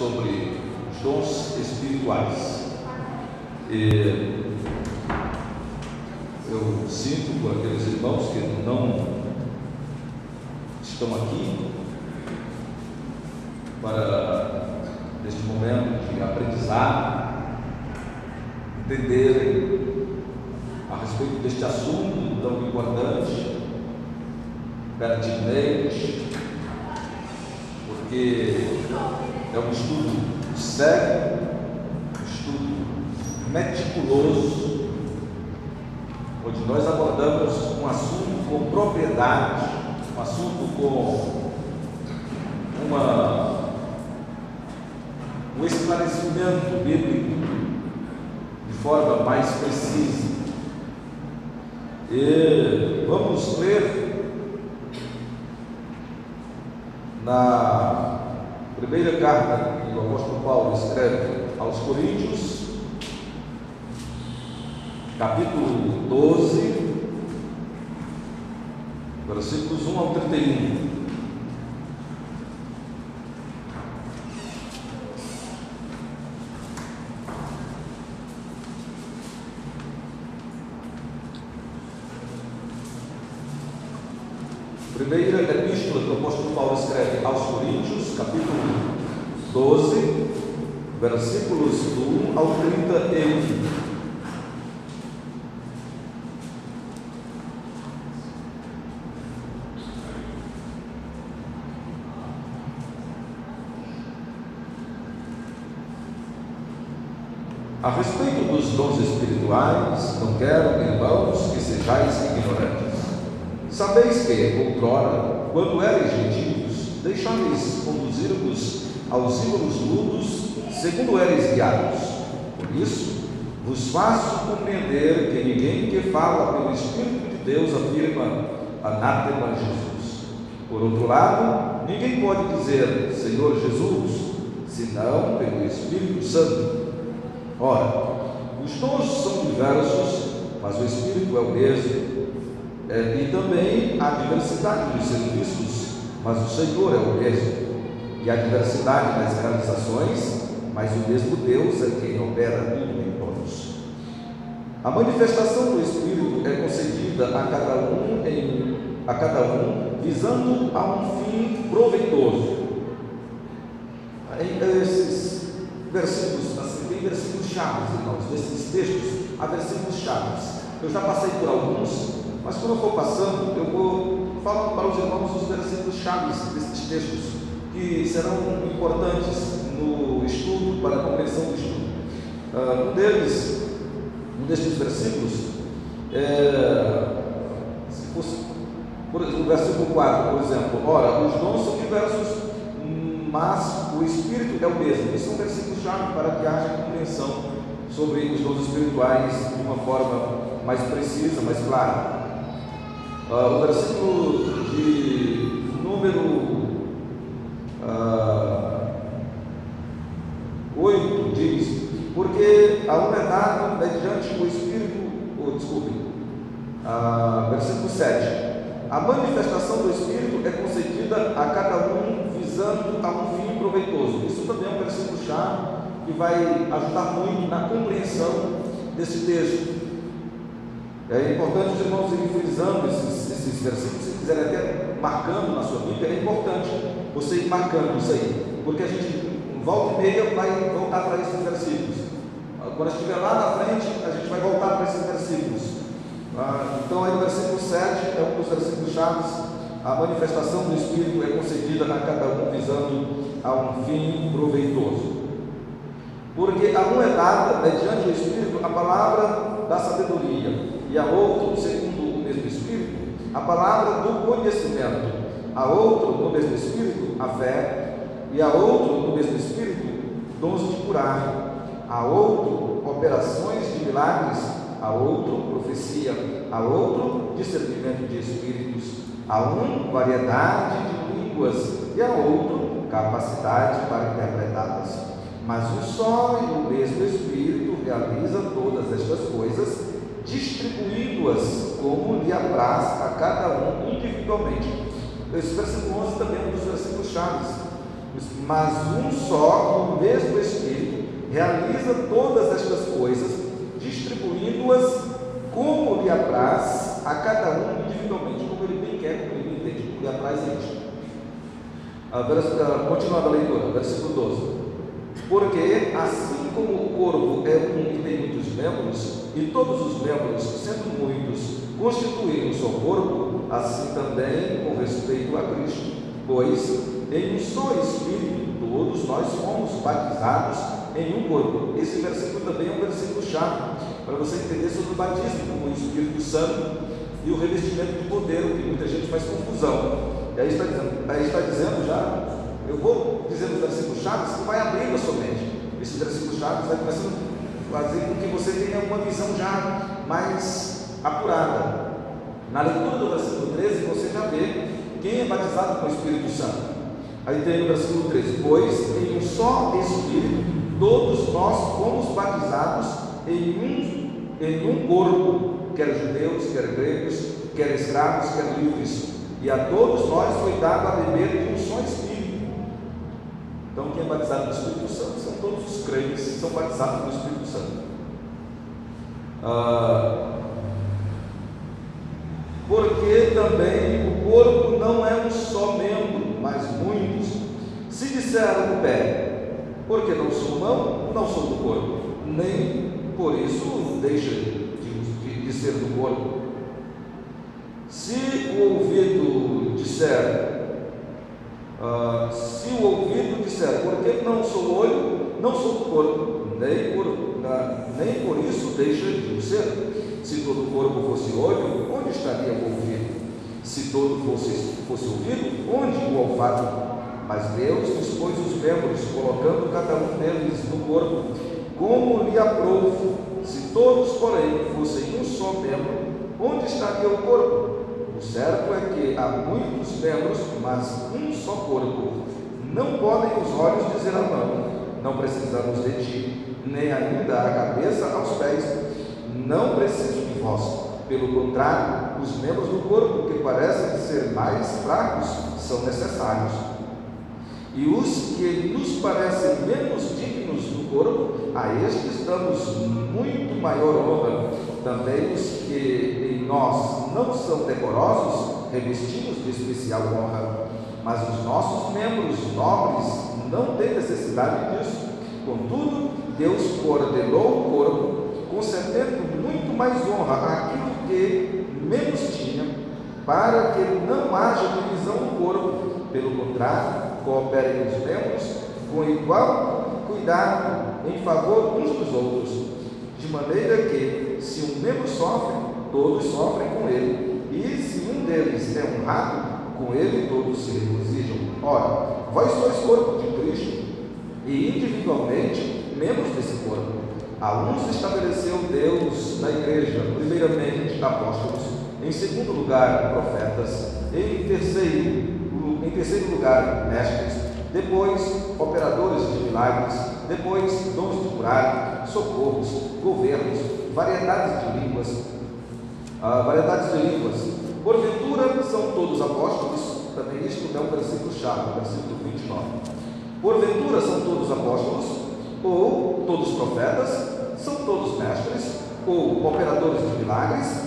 sobre os dons espirituais. E eu sinto por aqueles irmãos que não estão aqui para, neste momento de aprendizado, entenderem a respeito deste assunto tão importante, pertinente, porque é um estudo sério, um estudo meticuloso, onde nós abordamos um assunto com propriedade, um assunto com um esclarecimento bíblico de forma mais precisa. E vamos ler na primeira carta que o apóstolo Paulo escreve aos Coríntios, capítulo 12, versículos 1 ao 31. Primeira epístola que o apóstolo Paulo escreve aos Coríntios, capítulo 12, versículos do 1 ao 31. A respeito dos dons espirituais, não quero, irmãos, que sejais ignorantes. Sabeis que, outrora, quando erais gentios, deixáveis conduzir-vos aos ídolos mudos, segundo erais guiados. Por isso, vos faço compreender que ninguém que fala pelo Espírito de Deus afirma anátema Jesus. Por outro lado, ninguém pode dizer Senhor Jesus, senão pelo Espírito Santo. Ora, os dons são diversos, mas o Espírito é o mesmo. E também há diversidade dos serviços, mas o Senhor é o mesmo. E há diversidade nas realizações, mas o mesmo Deus é quem opera tudo em todos. A manifestação do Espírito é concedida a cada um visando a um fim proveitoso. Esses versículos, assim, tem versículos chaves, irmãos, desses textos, há versículos chaves. Eu já passei por alguns, mas quando eu for passando, eu vou falando para os irmãos os versículos chaves desses textos, que serão importantes no estudo, para a compreensão do estudo. Um destes versículos, se fosse, o versículo 4, por exemplo, ora, os dons são diversos, mas o Espírito é o mesmo. Esse é um versículo-chave para que haja compreensão sobre os dons espirituais de uma forma mais precisa, mais clara. O versículo de número 8 diz: porque a um é dado mediante o Espírito, versículo 7, a manifestação do Espírito é concedida a cada um visando a um fim proveitoso. Isso também é um versículo-chave que vai ajudar muito na compreensão desse texto. É importante os irmãos irem frisando esses versículos, se quiserem até marcando na sua Bíblia, é importante você ir marcando isso aí, porque a gente, volta e meia, vai voltar para esses versículos. Quando estiver lá na frente, a gente vai voltar para esses versículos. Então, aí o versículo 7 é um dos versículos chaves. A manifestação do Espírito é concedida a cada um visando a um fim proveitoso. Porque a um é dada, mediante o Espírito, a palavra da sabedoria, e a outro, segundo o mesmo Espírito, a palavra do conhecimento, a outro, no mesmo Espírito, a fé, e a outro, no mesmo Espírito, dons de curar, a outro, operações de milagres, a outro, profecia, a outro, discernimento de espíritos, a um, variedade de línguas, e a outro, capacidade para interpretá-las. Mas um só e o mesmo Espírito realiza todas estas coisas, distribuindo-as como lhe apraz a cada um individualmente. Esse versículo 11 também é um dos versículos chaves. mas um só e o mesmo Espírito realiza todas estas coisas, distribuindo-as como lhe apraz a cada um individualmente, como ele bem quer, como ele bem entende, como lhe apraz a isto. Continuando a leitura, versículo 12. Porque assim como o corpo é um e tem muitos membros, e todos os membros, sendo muitos, constituem um só corpo, assim também com respeito a Cristo, pois em um só Espírito todos nós fomos batizados em um corpo. Esse versículo também é um versículo chave para você entender sobre o batismo com o Espírito Santo e o revestimento de poder, que muita gente faz confusão. E aí está dizendo já, eu vou dizer os versículos chaves que vai abrindo a sua mente. Esses versículos chaves vai começando a fazer com que você tenha uma visão já mais apurada. Na leitura do versículo 13 você já vê quem é batizado com o Espírito Santo. Aí tem no versículo 13: pois em um só Espírito todos nós fomos batizados em um corpo, quer judeus, quer gregos, quer escravos, quer livres, e a todos nós foi dado a beber de um só Espírito. Então quem é batizado no Espírito Santo são todos os crentes que são batizados no Espírito Santo. Porque também o corpo não é um só membro, mas muitos. Se disser o pé, porque não sou mão, não sou do corpo, nem por isso deixa de ser do corpo. Se o ouvido disser, porque não sou olho, não sou do corpo, nem por isso deixa de o ser. Se todo o corpo fosse olho, onde estaria o ouvido? Se todo fosse ouvido, onde o olfato? Mas Deus dispôs os membros, colocando cada um deles no corpo, como lhe aprouve. Se todos, porém, fossem um só membro, onde estaria o corpo? O certo é que há muitos membros, mas um só corpo. Não podem os olhos dizer à mão, não precisamos de ti, nem ainda a cabeça aos pés, não preciso de vós. Pelo contrário, os membros do corpo que parecem ser mais fracos são necessários. E os que nos parecem menos dignos do corpo, a estes damos muito maior honra. Também os que em nós não são decorosos, revestimos de especial honra. Mas os nossos membros nobres não têm necessidade disso. Contudo, Deus coordenou o corpo, concedendo muito mais honra àquilo que menos tinha, para que não haja divisão no corpo. Pelo contrário, cooperem os membros com igual cuidado em favor uns dos outros, de maneira que, se um membro sofre, todos sofrem com ele, e se um deles é honrado, com ele todos se regozijam. Ora, vós sois corpo de Cristo, e individualmente membros desse corpo. A uns estabeleceu Deus na igreja, primeiramente apóstolos, em segundo lugar profetas, em terceiro lugar mestres, depois operadores de milagres, depois dons de curar, socorros, governos, variedades de línguas. Porventura são todos apóstolos, também isto é um versículo chave, versículo 29. Porventura são todos apóstolos, ou todos profetas, são todos mestres, ou operadores de milagres,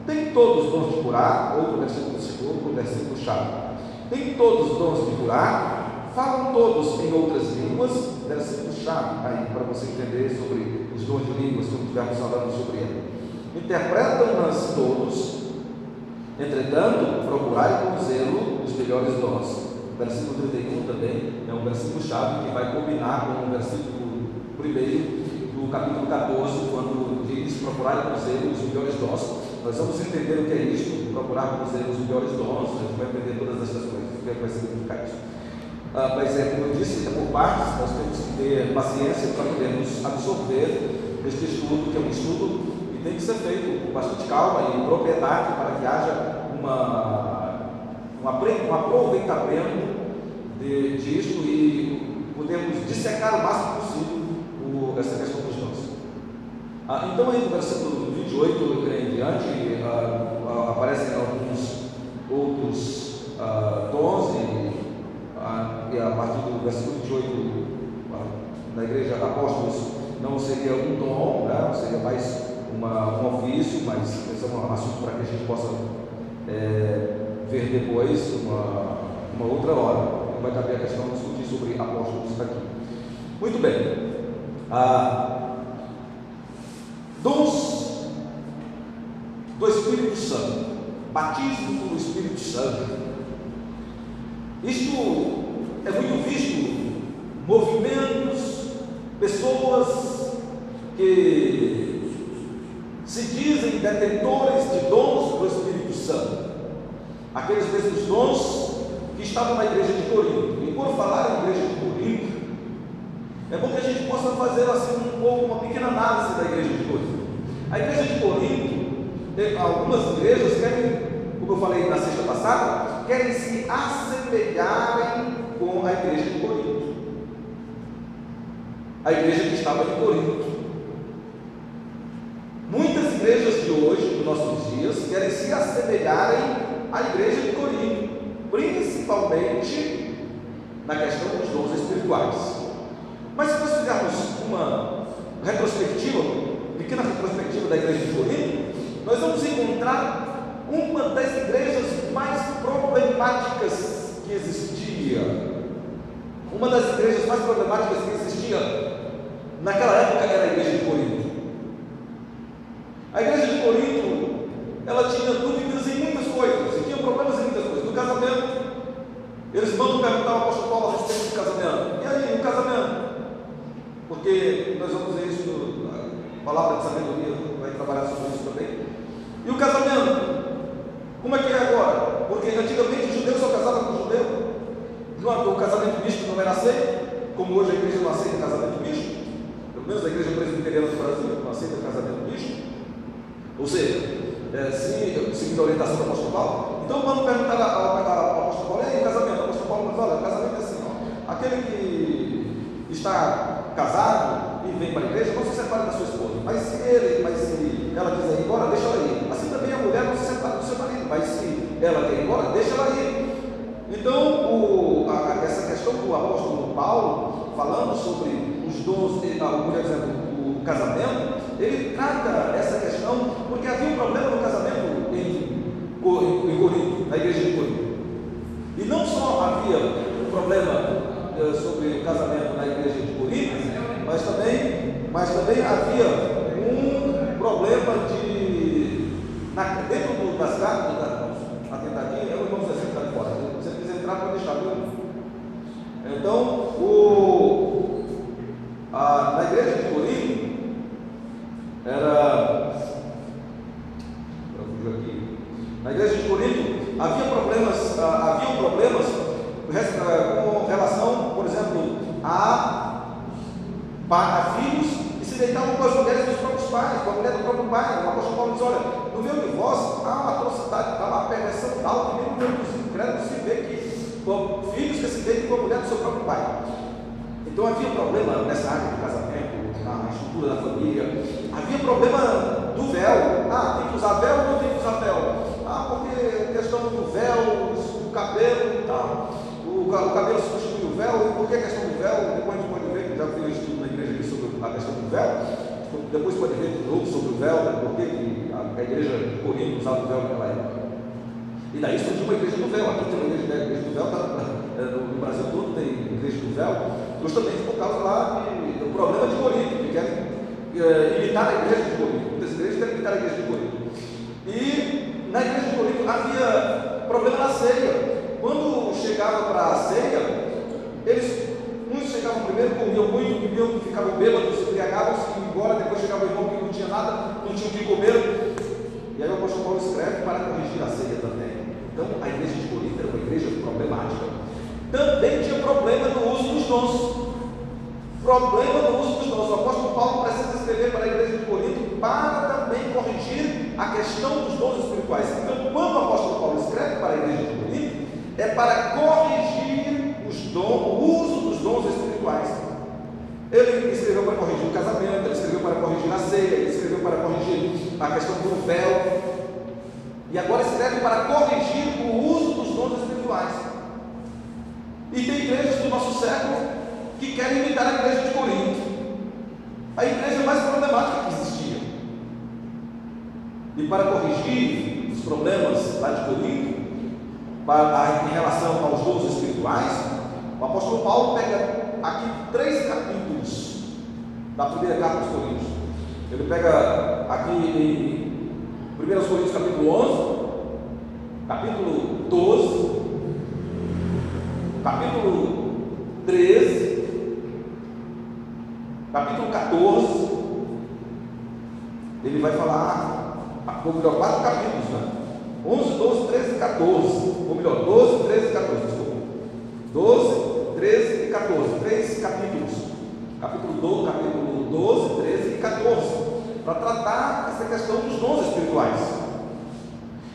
têm todos dons de curar, outro versículo chave. Têm todos dons de curar, falam todos em outras línguas, versículo chave aí para você entender sobre os dons de línguas, quando estivermos falando sobre ele. Interpretam-nas todos, entretanto, procurai com zelo os melhores dons. Versículo 31 também é um versículo chave que vai combinar com o versículo 1 do capítulo 14, quando diz procurar com zelo os melhores dons. Nós vamos entender o que é isso, procurar com zelo os melhores dons, a gente vai entender todas essas coisas, o que vai significar isso. Mas como eu disse, por partes, nós temos que ter paciência para podermos absorver este estudo, que é um estudo que tem que ser feito com bastante calma e propriedade, para que haja um aproveitamento disto e podermos dissecar o máximo possível essa questão dos dons. Então aí no versículo 28 em diante aparecem alguns outros dons e partir do versículo 28, na igreja apóstolos, não seria um dom, né? Seria mais um ofício, mas esse é um assunto para que a gente possa ver depois, uma outra hora. Não vai caber a questão de discutir sobre apóstolos aqui. Muito bem. Dons do Espírito Santo, batismo do Espírito Santo. Isto é muito visto, movimentos, pessoas que se dizem detentores de dons do Espírito Santo, aqueles mesmos dons que estavam na igreja de Corinto. E por falar em igreja de Corinto, é bom que a gente possa fazer assim uma pequena análise da igreja de Corinto. A igreja de Corinto, algumas igrejas querem, como eu falei na sexta passada, querem se assemelharem com a igreja de Corinto, a igreja que estava em Corinto. Muitas igrejas de hoje, nos nossos dias, querem se assemelharem à igreja de Corinto, principalmente na questão dos dons espirituais. Mas se nós fizermos uma retrospectiva, pequena retrospectiva da igreja de Corinto, nós vamos encontrar uma das igrejas mais problemáticas que existia. Uma das igrejas mais problemáticas que existia naquela época era a igreja de Corinto. A igreja de Corinto, ela tinha dúvidas em muitas coisas, e tinha problemas em muitas coisas. No casamento, eles mandam perguntar ao apóstolo Paulo a respeito do casamento. E aí, o casamento? Porque nós vamos ver isso na palavra de sabedoria, vai trabalhar sobre isso também. E o casamento? Como é que é agora? Porque antigamente os judeus só casavam com judeu. O casamento misto não era aceito, como hoje a igreja não aceita casamento misto. Pelo menos a igreja presbiteriana do Brasil não aceita casamento misto. Ou seja, seguindo a orientação do apóstolo Paulo. Então vamos perguntar ao apóstolo Paulo: e aí, o casamento? O apóstolo Paulo nos fala: o casamento é assim, ó, aquele que está casado e vem para a igreja, não se separe da sua esposa. Mas se ela quiser ir embora, deixa ela ir. Assim também a mulher não se separa do seu marido, mas se ela quer ir embora, deixa ela ir. Então, essa questão do apóstolo Paulo, falando sobre os dons, por exemplo, o casamento, ele trata essa questão porque havia um problema no casamento em Corinto, na igreja de Corinto. E não só havia um problema sobre o casamento na igreja de Corinto, mas também havia um problema dentro das cartas, a tentativa, eu não vou dizer que está fora, se você quiser entrar, pode deixar, viu? Então, na igreja de Corinto, na igreja de Corinto haviam problemas com relação, por exemplo, a filhos que se deitavam com as mulheres dos próprios pais, com a mulher do próprio pai. O apóstolo Paulo diz: olha, no meu divórcio há uma atrocidade, há uma perversão tal que nem no meu dos incrédulos se vê que filhos que se deitam com a mulher do seu próprio pai. Então havia problema nessa área do casamento, na estrutura da família. Havia problema do véu. Tem que usar véu ou não tem que usar véu? Porque a questão do véu, do cabelo e tal. O cabelo substitui o véu. E por que a questão do véu? Depois a gente pode ver, que já fiz um estudo na igreja aqui sobre a questão do véu. Depois pode ver de novo sobre o véu, né? Por que a igreja de Corinto usava o véu naquela época. E daí surgiu uma igreja do véu. Aqui tem uma igreja do véu, no Brasil todo tem igreja do véu, justamente por causa lá do problema de Corinto, que querem imitar a igreja de Corinto. Muitas igrejas querem imitar a igreja de Corinto. E na igreja de Corinto havia problema na ceia. Quando chegava para a ceia, muitos chegavam primeiro, comiam muito, bebiam, ficavam bêbados, se embriagavam, se iam embora. Depois chegava o irmão que não tinha nada, não tinha o que comer. E aí o apóstolo Paulo escreve para corrigir a ceia também. Então a igreja de Corinto era uma igreja problemática. Também tinha problema no uso dos dons. Problema no uso dos dons. O apóstolo Paulo precisa escrever para a igreja de Corinto para também corrigir a questão dos dons espirituais. Então, quando o apóstolo Paulo escreve para a igreja de Corinto, é para corrigir o uso dos dons espirituais. Ele escreveu para corrigir o casamento, ele escreveu para corrigir a ceia, ele escreveu para corrigir a questão do véu. E agora escreve para corrigir o uso dos dons espirituais. E tem igrejas do nosso século que querem imitar a igreja de Corinto, a igreja mais problemática que existia. E para corrigir os problemas lá de Corinto, em relação aos dons espirituais, o apóstolo Paulo pega aqui 3 capítulos da primeira carta aos Coríntios. Ele pega aqui em 1 Coríntios capítulo 11, capítulo 12, capítulo 13, capítulo 14. Ele vai falar, ou melhor, 4 capítulos, né? 11, 12, 13 e 14, ou melhor, 12, 13 e 14, desculpa. 12, 13 e 14, 3 capítulos, capítulo 12, 13 e 14, para tratar essa questão dos dons espirituais.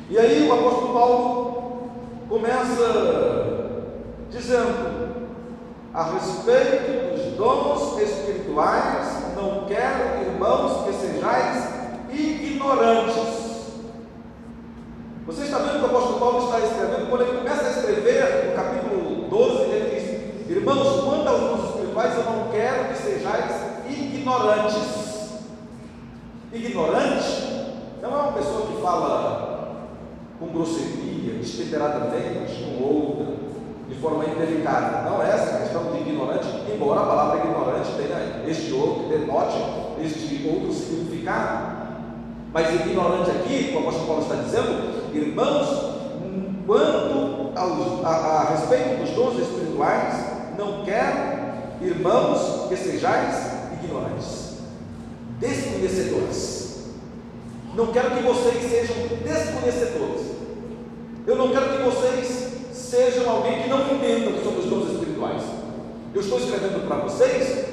E aí o apóstolo Paulo começa dizendo: a respeito dos dons espirituais, não quero, irmãos, que sejais ignorantes. Você está vendo que o apóstolo Paulo está escrevendo? Quando ele começa a escrever, no capítulo 12, ele diz: irmãos, quanto aos dons espirituais, eu não quero que sejais ignorantes. Ignorante não é uma pessoa que fala com grosseria, destemperadamente, com outra, de forma indelicada. Não é essa a questão de ignorante, embora a palavra ignorante tenha este outro, denote este outro significado. Mas ignorante aqui, como o apóstolo Paulo está dizendo, irmãos, quanto a respeito dos dons espirituais, não quero, irmãos, que sejais ignorantes, desconhecedores. Não quero que vocês sejam desconhecedores. Eu não quero que vocês sejam alguém que não entendam sobre os dons espirituais. Eu estou escrevendo para vocês,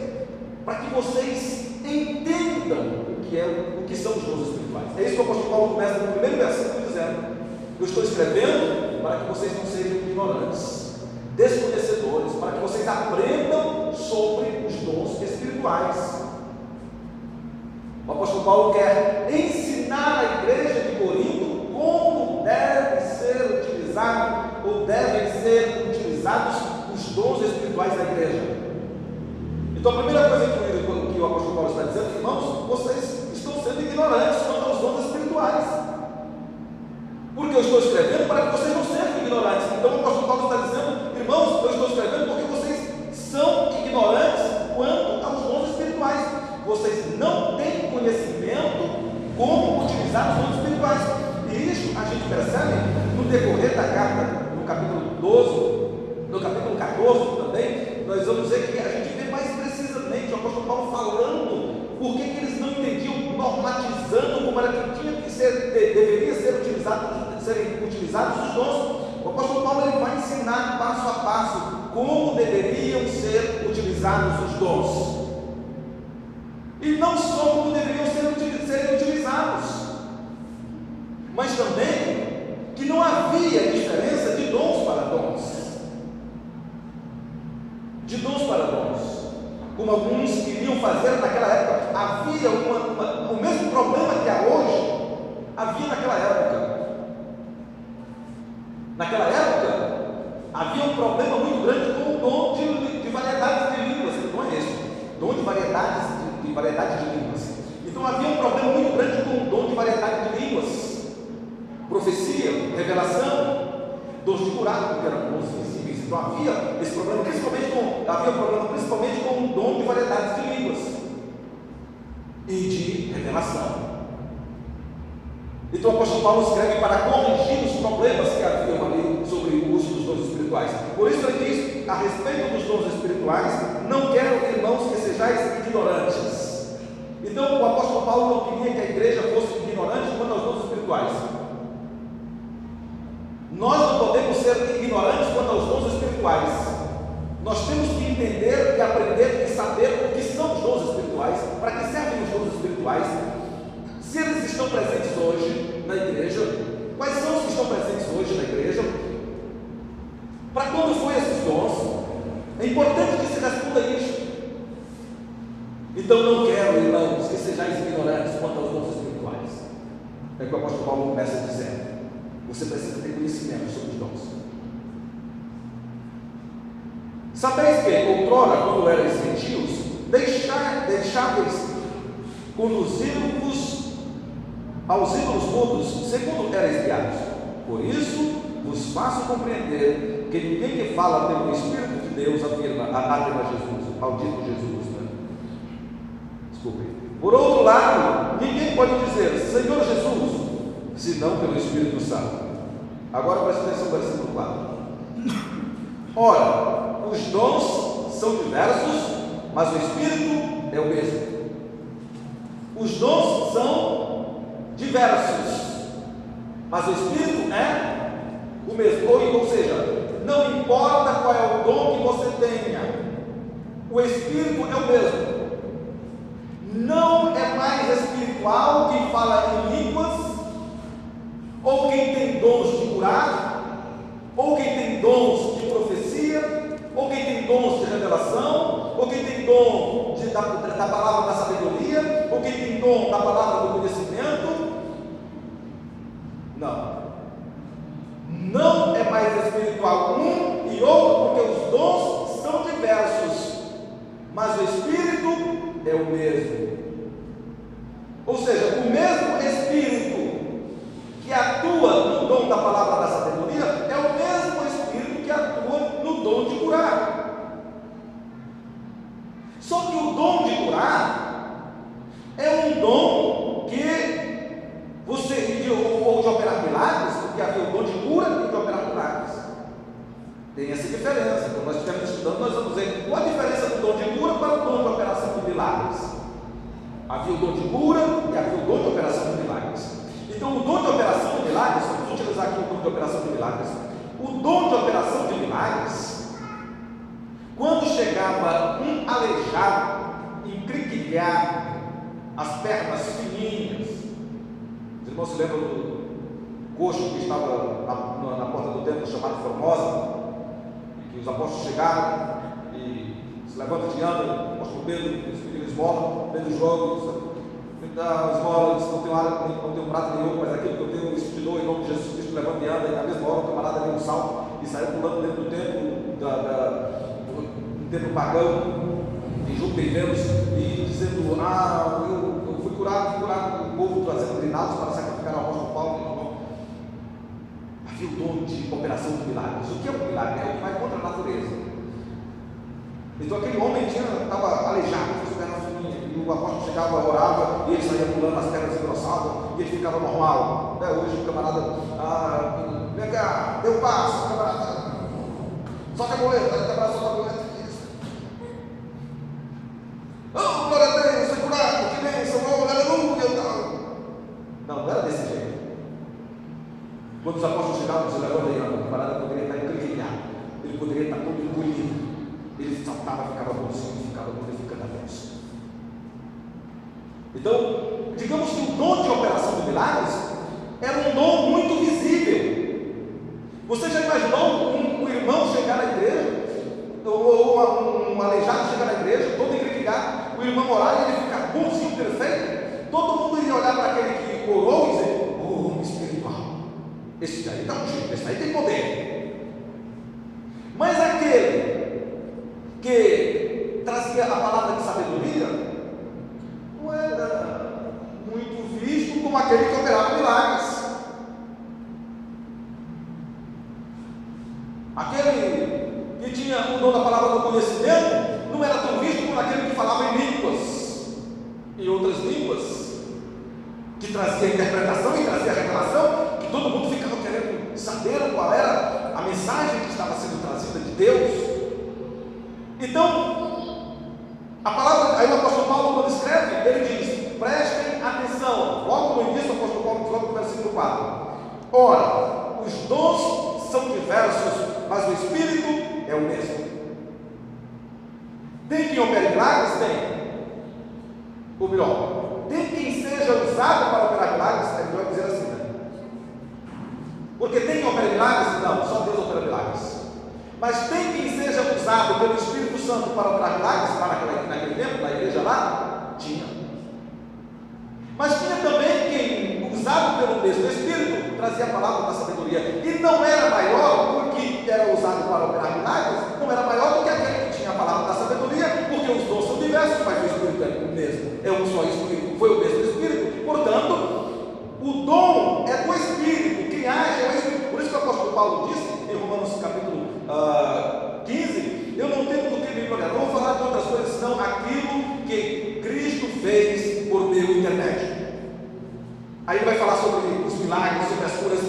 para que vocês entendam o que são os dons espirituais. É isso que o apóstolo Paulo começa no primeiro versículo dizendo: eu estou escrevendo para que vocês não sejam ignorantes, desconhecedores, para que vocês aprendam sobre os dons espirituais. O apóstolo Paulo quer ensinar a igreja de Corinto como deve ser utilizado, ou devem ser utilizados os dons espirituais da igreja. Então a primeira coisa que o apóstolo Paulo está dizendo: irmãos, vocês estão sendo ignorantes quanto aos dons espirituais. Porque eu estou escrevendo para que vocês não sejam ignorantes. Então o apóstolo Paulo está dizendo: irmãos, eu estou escrevendo porque vocês são ignorantes quanto aos dons espirituais. Vocês não têm conhecimento como utilizar os dons espirituais. E isso a gente percebe no decorrer da carta, no capítulo 12, no capítulo 14 também. Nós vamos ver que a gente vê mais precisamente o apóstolo Paulo falando por que eles não entendiam, normatizando como era que tinha que ser, deveria ser serem utilizados os dons. O apóstolo Paulo ele vai ensinar passo a passo como deveriam ser utilizados os dons. E não só como deveriam serem utilizados, mas também que não havia diferença de dons para dons. De dons para dons, como alguns queriam fazer naquela época. Havia o mesmo problema que há hoje, havia naquela época. Naquela época, havia um problema muito grande com o dom de variedades de línguas. Não é esse, dom de variedade de línguas. Então havia um problema muito grande com o dom de variedade de línguas, profecia, revelação, dons de curar, porque eram dons visíveis. Então havia esse problema, principalmente com o dom de variedades de línguas e de revelação. Então o apóstolo Paulo escreve para corrigir os problemas que haviam ali sobre o uso dos dons espirituais. Por isso ele diz: a respeito dos dons espirituais, não quero, irmãos, que sejais ignorantes. Então o apóstolo Paulo não queria que a igreja fosse ignorante quanto aos dons espirituais. Nós não podemos ser ignorantes quanto aos dons espirituais. Nós temos que entender e aprender e saber o que são os dons espirituais, para que servem os dons espirituais, se eles estão presentes hoje na igreja, quais são os que estão presentes hoje na igreja, para quando foi esses dons. É importante que se responda isso. Então não quero, irmãos, que sejais ignorantes quanto aos dons espirituais. É o que o apóstolo Paulo começa dizendo: você precisa ter conhecimento sobre os dons. Sabeis que, outrora, quando erais gentios, deixáveis conduzir-vos aos ídolos mudos, segundo erais guiados. Por isso, vos faço compreender que ninguém que fala pelo Espírito de Deus afirma anátema Jesus, maldito Jesus. Né? Desculpe. Por outro lado, ninguém pode dizer Senhor Jesus, senão pelo Espírito Santo. Agora presta atenção no versículo 4. Ora, os dons são diversos, mas o Espírito é o mesmo. Os dons são diversos, mas o Espírito é o mesmo. Ou seja, não importa qual é o dom que você tenha, o Espírito é o mesmo. Não é mais espiritual quem fala em línguas, ou quem tem dons de curar, ou quem tem dons de profecia, ou quem tem dons de revelação, ou quem tem dom da palavra da sabedoria, ou quem tem dom da palavra do conhecimento. Não é mais espiritual um e outro, porque os dons são diversos, mas o Espírito é o mesmo. Ou seja, o mesmo Espírito que atua no dom da palavra da sabedoria é o mesmo Espírito que atua no dom de curar. Só que o dom de curar é um dom que ou de operar milagres, porque havia o dom de cura e de operar milagres. Tem essa diferença. Quando nós estivermos estudando, nós vamos ver qual a diferença do dom de cura para o dom de operação de milagres. Havia o dom de cura e havia o dom de operação de milagres. Então, o dom de operação de milagres, vamos utilizar aqui o dom de operação de milagres. O dom de operação de milagres, quando chegava um aleijado, encriquilhado, as pernas fininhas, os irmãos se lembram do coxo que estava na porta do templo chamado Formosa, que os apóstolos chegaram e se levantam de anda, o apóstolo Pedro, eles pediram esmola, Pedro joga, da esmola, eles não tem um prato nenhum, mas aquilo que eu tenho, eles te dou em nome de Jesus Cristo, levanta e anda, e na mesma hora o camarada deu um salto e saiu pulando dentro do templo, do templo pagão, em Júpiter e Vênus, e dizendo, eu fui curado, o povo trazendo grinados para sacrificar ao apóstolo Paulo. Havia o dom de operação de milagres. O que é um milagre? É o que vai contra a natureza. Então aquele homem estava aleijado, fez o perna fininha, e o apóstolo chegava, orava, e ele saía pulando, as pernas engrossavam, e ele ficava normal. Hoje o camarada, vem cá, deu passo, camarada, solta a boleta, camarada, solta a boleta. Oh, glória a Deus, foi curado, que bênção, oh, aleluia. Não era desse jeito. Quando os apóstolos chegavam, se levantam e o camarada poderia estar encriquilhado, ele poderia estar todo encolhido. Ele saltava, ficava bonzinho, ficava glorificando a Deus. Então, digamos que o dom de operação de milagres era um dom muito visível. Você já imaginou um irmão chegar na igreja, ou um aleijado chegar na igreja, todo encriquilhado, o irmão orar e ele ficar bonzinho, perfeito? Todo mundo iria olhar para aquele que orou e dizer, homem espiritual, esse aí dá um jeito, esse aí tem poder. Mas aquele que trazia a palavra de sabedoria não era muito visto como aquele que operava milagres. Aquele que tinha o dom da palavra do conhecimento não era tão visto como aquele que falava em línguas, em outras línguas, que trazia interpretação e trazia revelação, que todo mundo ficava querendo saber qual era a mensagem que estava sendo trazida de Deus. Então, a palavra, aí o apóstolo Paulo, quando escreve, ele diz, prestem atenção, logo no início, o apóstolo Paulo diz logo no versículo 4, ora, os dons são diversos, mas o Espírito é o mesmo. Tem quem opere milagres? Tem. Ou melhor, tem quem seja usado para operar milagres? É melhor dizer assim, né? Porque tem quem opere milagres? Não, só Deus opera milagres. Mas tem quem seja usado pelo Espírito Santo para operar milagres, lá naquele tempo, na igreja lá? Tinha. Mas tinha também quem, usado pelo mesmo Espírito, trazia a palavra da sabedoria. E não era maior, porque era usado para operar milagres, não era maior do que aquele universo, mas o Espírito é o mesmo, é um só Espírito, foi o mesmo Espírito, portanto, o dom é do Espírito, quem age é o Espírito. Por isso que o apóstolo Paulo disse, em Romanos capítulo 15, eu não tenho do que me gloriar, não vou falar de outras coisas, senão aquilo que Cristo fez por meu intermédio. Aí ele vai falar sobre os milagres, sobre as curas.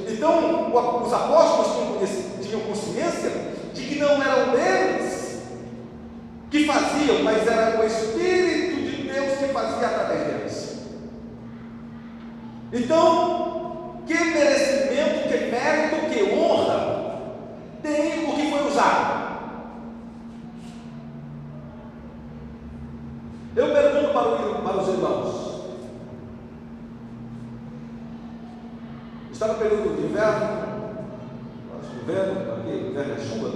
Então, os apóstolos tinham consciência de que não eram eles que faziam, mas era o Espírito de Deus que fazia através deles. Então, que merecimento, que mérito, que honra tem o que foi usado? Eu pergunto para os irmãos. Está no período de inverno, chovendo, aqui inverno é chuva,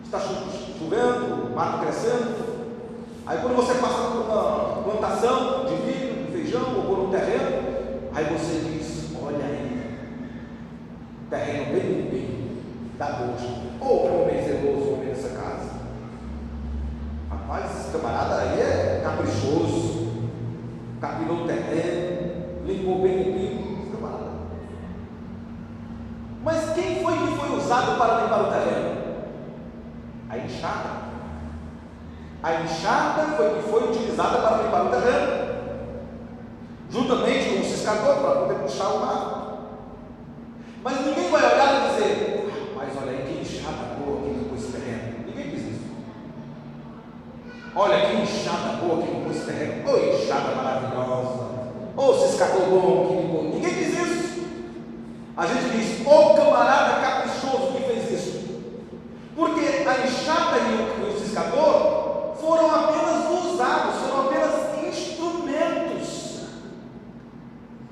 está chovendo, o mato crescendo. Aí quando você passa por uma plantação de milho, de feijão ou por um terreno, aí você diz: olha aí, terreno bem limpinho, dá gosto. Ô homem zeloso, homem dessa casa. Rapaz, esse camarada aí é caprichoso, capinou o terreno, limpou bem limpinho. Mas quem foi que foi usado para limpar o terreno? A enxada. A enxada foi utilizada para limpar o terreno, juntamente com o ciscador para poder puxar o mato. Mas ninguém vai olhar e dizer: mas olha aí, que enxada boa que limpou esse terreno. Ninguém diz isso. Olha que enxada boa que limpou esse terreno. Ô enxada maravilhosa. Ô ciscador bom que limpou. Ninguém diz isso. A gente diz: ô camarada caprichoso que fez isso. Porque a enxada e o ciscador foram apenas usados, foram apenas instrumentos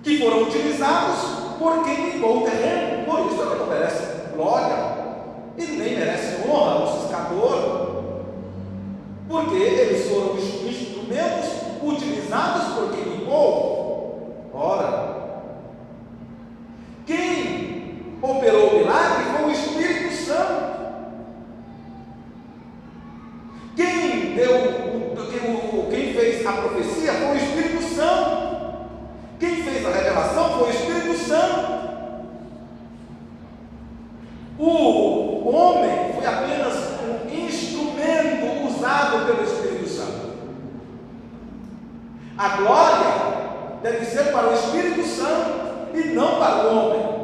que foram utilizados por quem limpou o terreno. Por isso ele não merece glória e nem merece honra ao ciscador, porque eles foram instrumentos utilizados por quem limpou. Ora, quem operou o milagre foi o Espírito Santo. Quem fez a profecia foi o Espírito Santo. Quem fez a revelação foi o Espírito Santo. O homem foi apenas um instrumento usado pelo Espírito Santo. A glória deve ser para o Espírito Santo e não para o homem.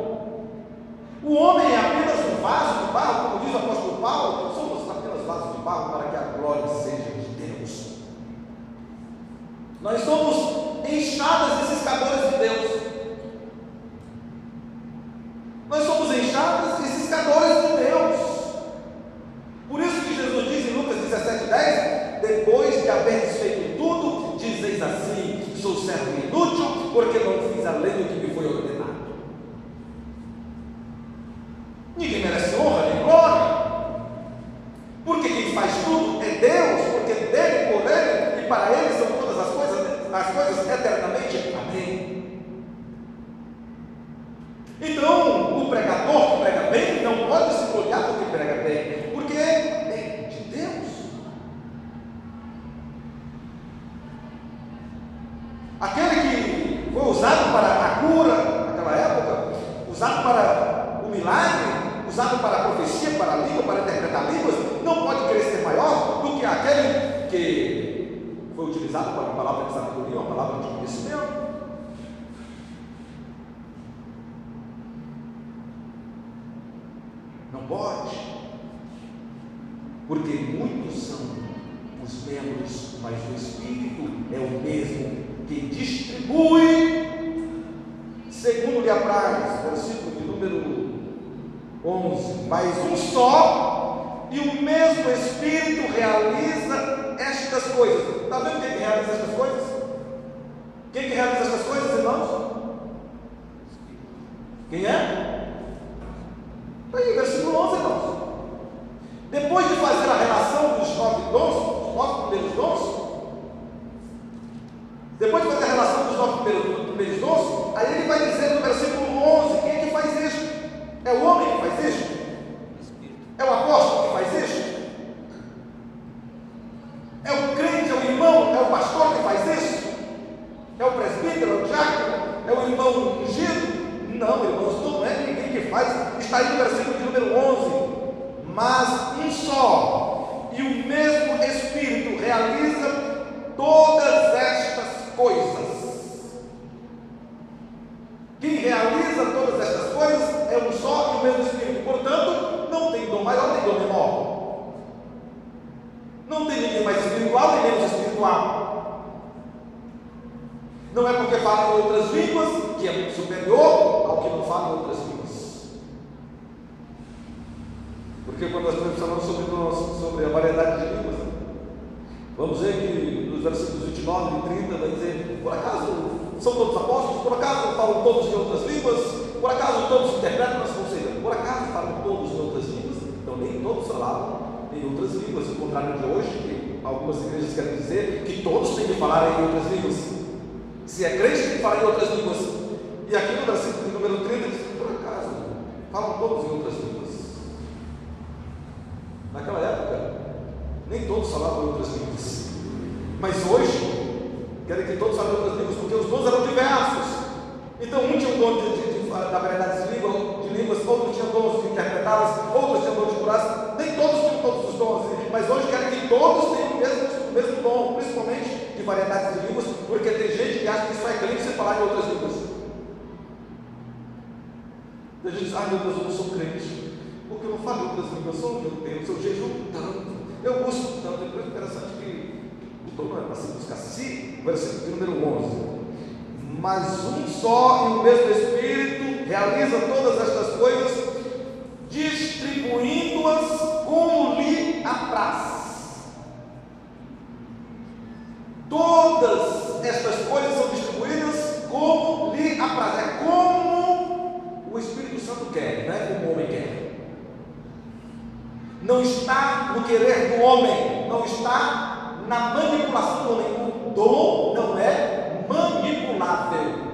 O homem é apenas um vaso de barro, como diz o apóstolo Paulo. Somos apenas vasos de barro para que a glória seja de Deus. Nós somos enxadas e ciscadores de Deus. Nós somos enxadas e ciscadores de Deus. Por isso que Jesus diz em Lucas 17:10: depois de haver desfeito tudo, dizeis assim: sou servo inútil, porque não fiz além do que me foi ordenado. Ninguém merece honra nem glória, porque quem faz tudo é Deus, porque dele, por ele e para ele são todas as coisas eternamente. Amém. Então, o pregador que prega bem não pode se gloriar porque prega bem, porque é de Deus. Aquele que foi usado para a cura naquela época, usado para o milagre, usado para a profecia, para a língua, para interpretar línguas, não pode querer ser maior do que aquele que foi utilizado para uma palavra de sabedoria, uma palavra de conhecimento. Não pode, porque muitos são os membros, mas o Espírito é o mesmo que distribui segundo lhe apraz. Versículo de número 11: mas um só e o mesmo Espírito realiza estas coisas. Está vendo quem realiza estas coisas? Quem que realiza estas coisas, irmãos? Quem é? Aí, versículo 11, irmãos. Depois de fazer a relação dos 9 dons, os 9 primeiros dons, depois de fazer a relação dos 9 primeiros dons, aí ele vai dizer no versículo 11: quem é que faz isso? É o homem que faz isso? É o apóstolo que faz isso? É o crente, é o irmão, é o pastor que faz isso? É o presbítero, é o diácono, é o irmão ungido? Não, irmãos, não é ninguém que faz. Está aí no versículo de número 11. Mas um só e o mesmo Espírito realiza todas estas coisas. Quem realiza todas estas coisas é um só e o mesmo Espírito. Portanto, não tem dom maior nem dom menor. Não tem ninguém mais espiritual nem menos espiritual. Não é porque fala em outras línguas que é superior ao que não fala em outras línguas. Porque quando nós estamos falando sobre a variedade de línguas, vamos ver que nos versículos 29 e 30 vai dizer: por acaso são todos apóstolos? Por acaso falam todos em outras línguas? Por acaso todos interpretam? Ou seja, por acaso falam todos em outras línguas? Então nem todos falavam em outras línguas, ao contrário de hoje, que algumas igrejas querem dizer que todos têm que falar em outras línguas. Se é crente, tem que falar em outras línguas. E aqui no versículo número 30 diz: por acaso falam todos em outras línguas? Naquela época, nem todos falavam em outras línguas. Mas hoje, querem que todos falem outras línguas, porque os dons eram diversos. Então, um tinha o dom da variedade de línguas, outros tinham dons de interpretá-las, outros tinham dom de curar. Nem todos tinham todos os dons, mas hoje querem que todos tenham o mesmo dom, principalmente de variedade de línguas, porque tem gente que acha que isso é crente sem falar em outras línguas. Tem gente que diz: ah, meu Deus, eu não sou crente, porque eu não falo em outras línguas, eu sou judeu, eu jejum tanto, eu busco tanto. É interessante que o tom não é para se buscar. Se, versículo de número 11: mas um só e o mesmo Espírito realiza todas estas coisas, distribuindo-as como lhe apraz. Todas estas coisas são distribuídas como lhe apraz. É como o Espírito Santo quer, não é como o homem quer. Não está no querer do homem, não está na manipulação do homem. O dom não é manipulável.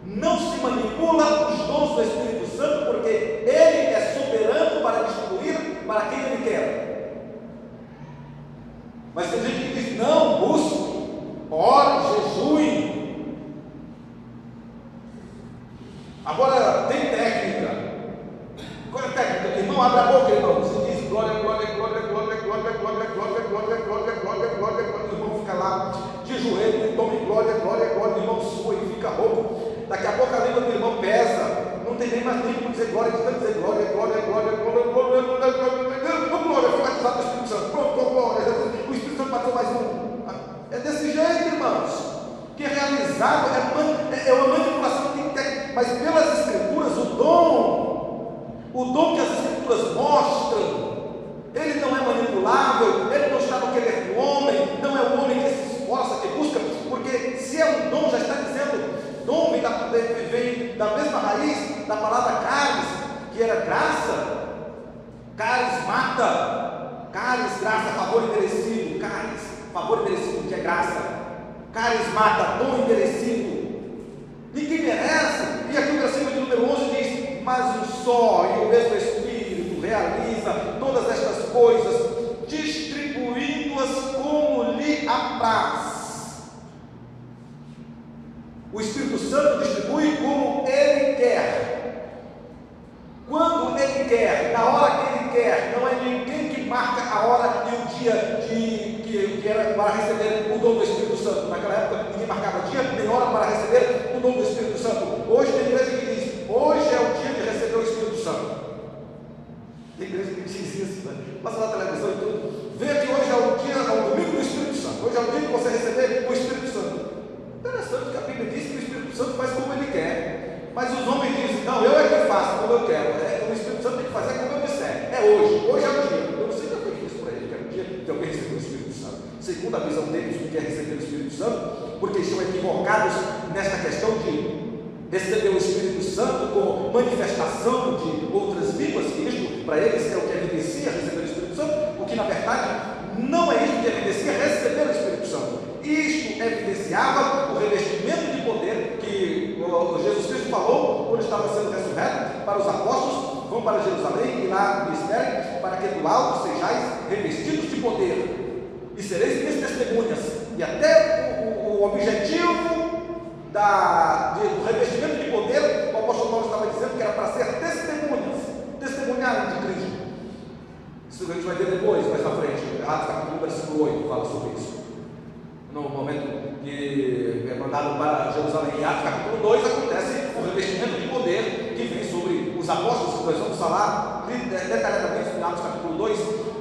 Não se manipula os dons do Espírito Santo, porque ele é soberano para distribuir para quem ele quer. Mas tem gente que diz: não, busque, ore, jejue. Agora tem técnica. Qual é a técnica? Irmão, abre a boca, irmão. Você diz glória, glória, glória, glória, glória, glória, glória, glória, glória, glória, glória, glória. O irmão fica lá de joelho, tome glória, glória, glória. O irmão sua e fica rouco. Daqui a pouco a língua do irmão pesa. Não tem nem mais língua para dizer glória, de tanto dizer glória, glória, glória, glória, glória, glória, glória, glória. Foi batizado do Espírito Santo. Pronto, glória. O Espírito Santo bateu mais um. É desse jeito, irmãos. Que é realizado, é uma manipulação que tem que ter. Mas pelas Escrituras, o dom que as Escrituras mostram, ele não é manipulável, ele não está no querer do homem, não é o homem que se esforça, que busca, porque se é um dom, já está dizendo, dom vem da mesma raiz da palavra caris, que era graça. Caris mata, caris, graça, favor imerecido, caris, favor imerecido, que é graça, caris mata, dom imerecido. Ninguém merece. E aqui o versículo de número 11 diz: mas um só e o mesmo Espírito realiza todas estas coisas, distribuindo-as como lhe apraz. O Espírito Santo distribui como ele quer, quando ele quer, na hora que ele quer. Não é ninguém que marca a hora e o dia que era para receber o dom do Espírito Santo. Naquela época ninguém marcava dia nem hora para receber o dom do Espírito Santo. Hoje tem igreja que diz: hoje é o dia de receber o Espírito Santo. Tem igreja que diz isso, né? Passa na televisão e tudo. Veja que hoje é o domingo do Espírito Santo. Hoje é o dia que você receber o Espírito Santo. Interessante que a Bíblia diz que o Espírito Santo faz como ele quer. Mas os homens dizem: não, eu é que faço como eu quero. O Espírito Santo tem que fazer como eu disser. É hoje é o dia. Eu não sei o que foi isso para ele, que é o dia que alguém recebeu o Espírito Santo. Segundo a visão deles, o que é receber o Espírito Santo, porque estão equivocados nesta questão de receber o Espírito Santo com manifestação de outras línguas, que isto para eles é o que evidencia receber o Espírito Santo, o que na verdade não é isso que evidencia receber o Espírito Santo. Isto evidenciava o revestimento de poder que Jesus Cristo falou quando estava sendo ressurreto para os apóstolos: vão para Jerusalém e lá me esperem, para que do alto sejais revestidos de poder. e sereis minhas testemunhas. E até o objetivo do revestimento de poder, o apóstolo Paulo estava dizendo que era para ser testemunhar de Cristo. Isso a gente vai ver depois, mais na frente. Atos capítulo 1, versículo 8 fala sobre isso. No momento que é mandado para Jerusalém, em Atos capítulo 2, acontece o revestimento de poder que vem sobre os apóstolos, que nós vamos falar detalhadamente em Atos capítulo 2,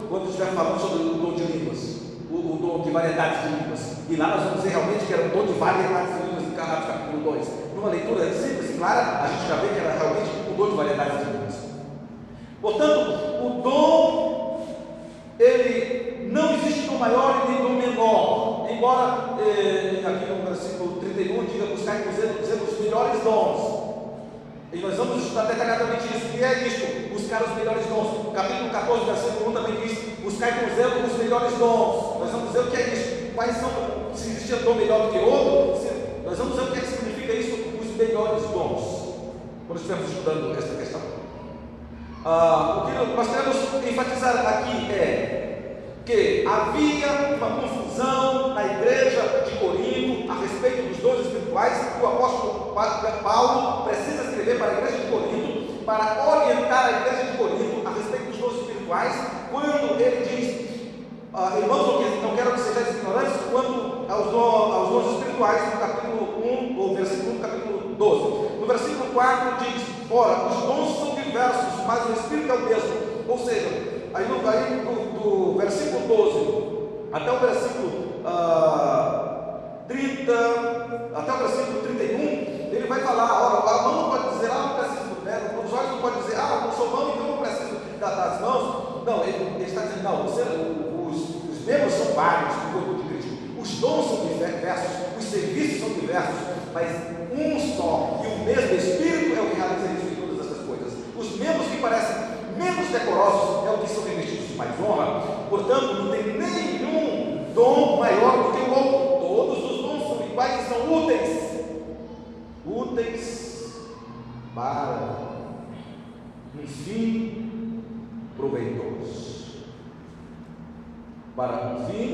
quando estiver falando sobre o dom de línguas, o dom de variedades de línguas. E lá nós vamos ver realmente que era o dom de variedades de línguas em Atos capítulo 2. Numa leitura simples e clara, a gente já vê que era realmente o dom de variedades de línguas. Portanto, o dom, ele não existe dom maior e nem dom menor. Embora aqui no versículo 31 diga buscar os melhores dons. E nós vamos estudar detalhadamente isso. O que é isto? Buscar os melhores dons. O capítulo 14, versículo 1 também diz: buscar com zelo os melhores dons. Nós vamos ver o que é isso. Quais são, se existia um dom melhor do que outro, nós vamos ver o que é que significa isso, os melhores dons, quando estivermos estudando esta questão. O que nós queremos enfatizar aqui é que havia uma confusão na igreja de Corinto a respeito dos dons espirituais, que o apóstolo Paulo precisa escrever para a igreja de Corinto, para orientar a igreja de Corinto a respeito dos dons espirituais, quando ele diz: irmãos, não quero que sejais ignorantes quanto aos dons espirituais, no capítulo 1, ou versículo 1 do capítulo 12. No versículo 4 diz: ora, os dons são diversos, mas o Espírito é o mesmo. Ou seja, aí do versículo 12 até o versículo 30, até o versículo 31, ele vai falar: ora, a mão não pode dizer, não preciso do pé, os olhos não podem dizer, não sou mão, então não preciso das mãos. Não, ele está dizendo: não, os membros são vários do corpo de Cristo, os dons são diversos, os serviços são diversos, mas um só e o mesmo Espírito é o que realiza isso em todas essas coisas. Os membros que parecem menos decorosos é o que são revestidos de mais honra. Portanto, não tem nenhum dom maior do que o outro. Todos os dons são iguais e são úteis para um fim proveitoso. Para um fim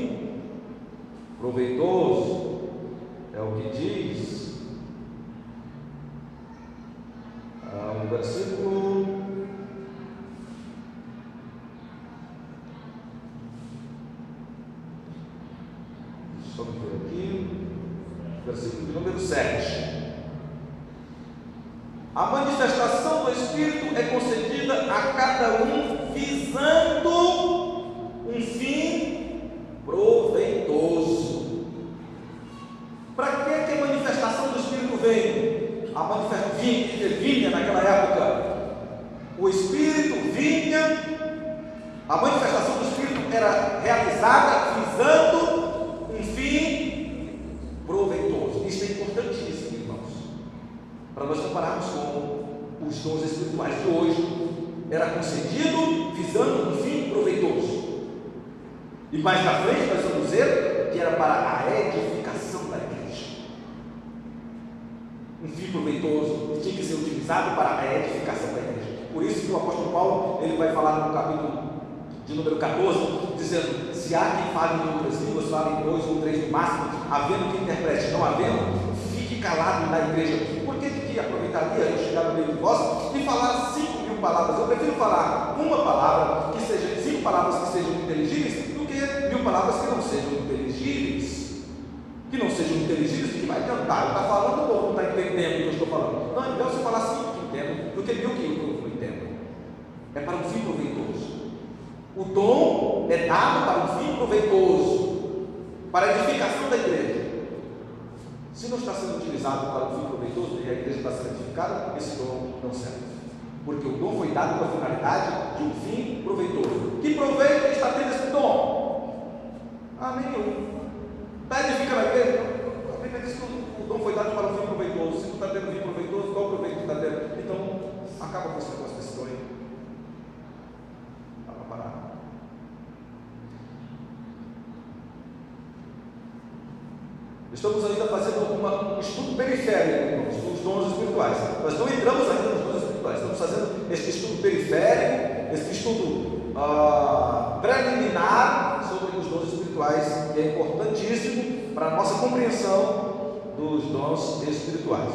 proveitoso é o que diz o versículo vamos ver aqui, versículo de número 7. A manifestação do Espírito é concedida a cada um visando um fim proveitoso. Para que a manifestação do Espírito vem? Vinha naquela época, o Espírito vinha, a manifestação do Espírito era realizada visando um fim proveitoso. Isso é importantíssimo, irmãos, para nós compararmos com os dons espirituais de hoje. Era concedido visando um fim proveitoso, e mais na frente nós vamos ver que era para a edificação da igreja. Um fim proveitoso tinha que ser utilizado para a edificação da igreja. Por isso que o apóstolo Paulo ele vai falar no capítulo de número 14, dizendo: se há quem fale em outras línguas, fale em 2 ou 3 no máximo, havendo quem interprete, não havendo, fique calado na igreja. Por que aproveitaria eu chegar no meio de vós e falar 5.000 palavras? Eu prefiro falar uma palavra que seja 5 palavras que sejam inteligíveis do que 1.000 palavras que não sejam inteligíveis. Que não sejam inteligíveis, que vai adiantar? Está falando, o povo não está entendendo o que eu estou falando. Não, é melhor você falar 5 que entendo do que 1.000 que eu não entendo. É para um fim proveitoso. O dom é dado para um fim proveitoso, para a edificação da igreja. Se não está sendo utilizado para um fim proveitoso e a igreja está sendo edificada, esse dom não serve. Porque o dom foi dado com a finalidade de um fim proveitoso. Que proveito está tendo esse dom? Nenhum. Está edificando a igreja? A Bíblia diz que o dom foi dado para um fim proveitoso. Se não está tendo um fim proveitoso, qual proveito que está tendo? Então, acaba com esse negócio desse dom aí. Parar. Estamos ainda fazendo um estudo periférico dos dons espirituais. Nós não entramos ainda nos dons espirituais. Estamos fazendo esse estudo periférico, esse estudo preliminar sobre os dons espirituais. espirituais, que é importantíssimo para a nossa compreensão dos dons espirituais.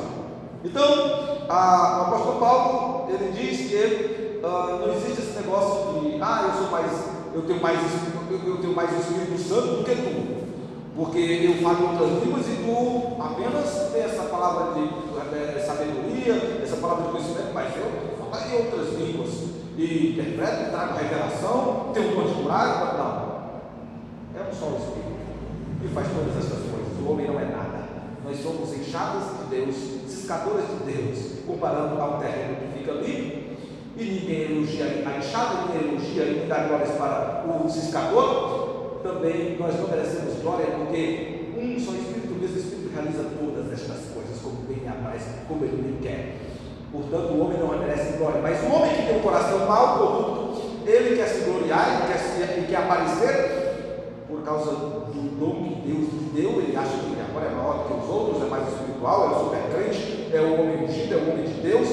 Então, o apóstolo Paulo, ele diz que não existe esse negócio de, eu tenho mais o Espírito Santo do que tu, porque eu falo em outras línguas e tu apenas tem essa palavra de sabedoria, essa palavra de conhecimento, mas eu falo em outras línguas e interpreto, trago revelação, tenho um dom de curar. Não, é um só o Espírito que faz todas essas coisas. O homem não é nada. Nós somos enxadas de Deus, ciscadores de Deus, comparando a um terreno que fica ali, e ninguém elogia a enxada, ninguém elogia e dá glórias para o ciscador. Também nós não merecemos glória, porque um só Espírito, o mesmo Espírito realiza todas estas coisas, como bem aparece, como ele bem quer. Portanto, o homem não merece glória, mas o homem que tem um coração mau, corrupto, ele quer se gloriar, ele quer aparecer por causa do dom que Deus lhe deu. Ele acha que agora é maior que os outros, é mais espiritual, é o super crente, é o homem ungido, é o homem de Deus.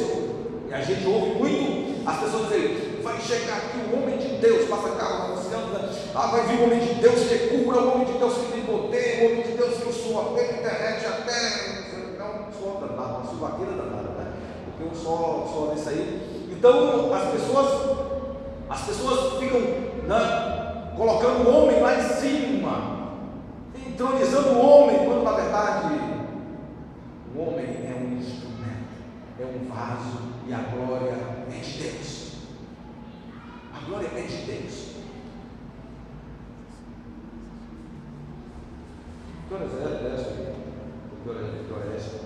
E a gente ouve muito as pessoas dizerem: vai chegar aqui o homem de Deus, passa carro anunciando, né? Vai vir o homem de Deus que cura, o homem de Deus que tem poder, o homem de Deus que eu sou pela internet até. Não sou danado, uma suvaqueira danada, né? Porque eu só nisso aí. Então as pessoas ficam, né, colocando o homem lá em cima, entronizando o homem, quando na verdade o homem é um instrumento, é um vaso, e a glória é de Deus. A glória é de Deus. Que horas é essa? Que hora é essa?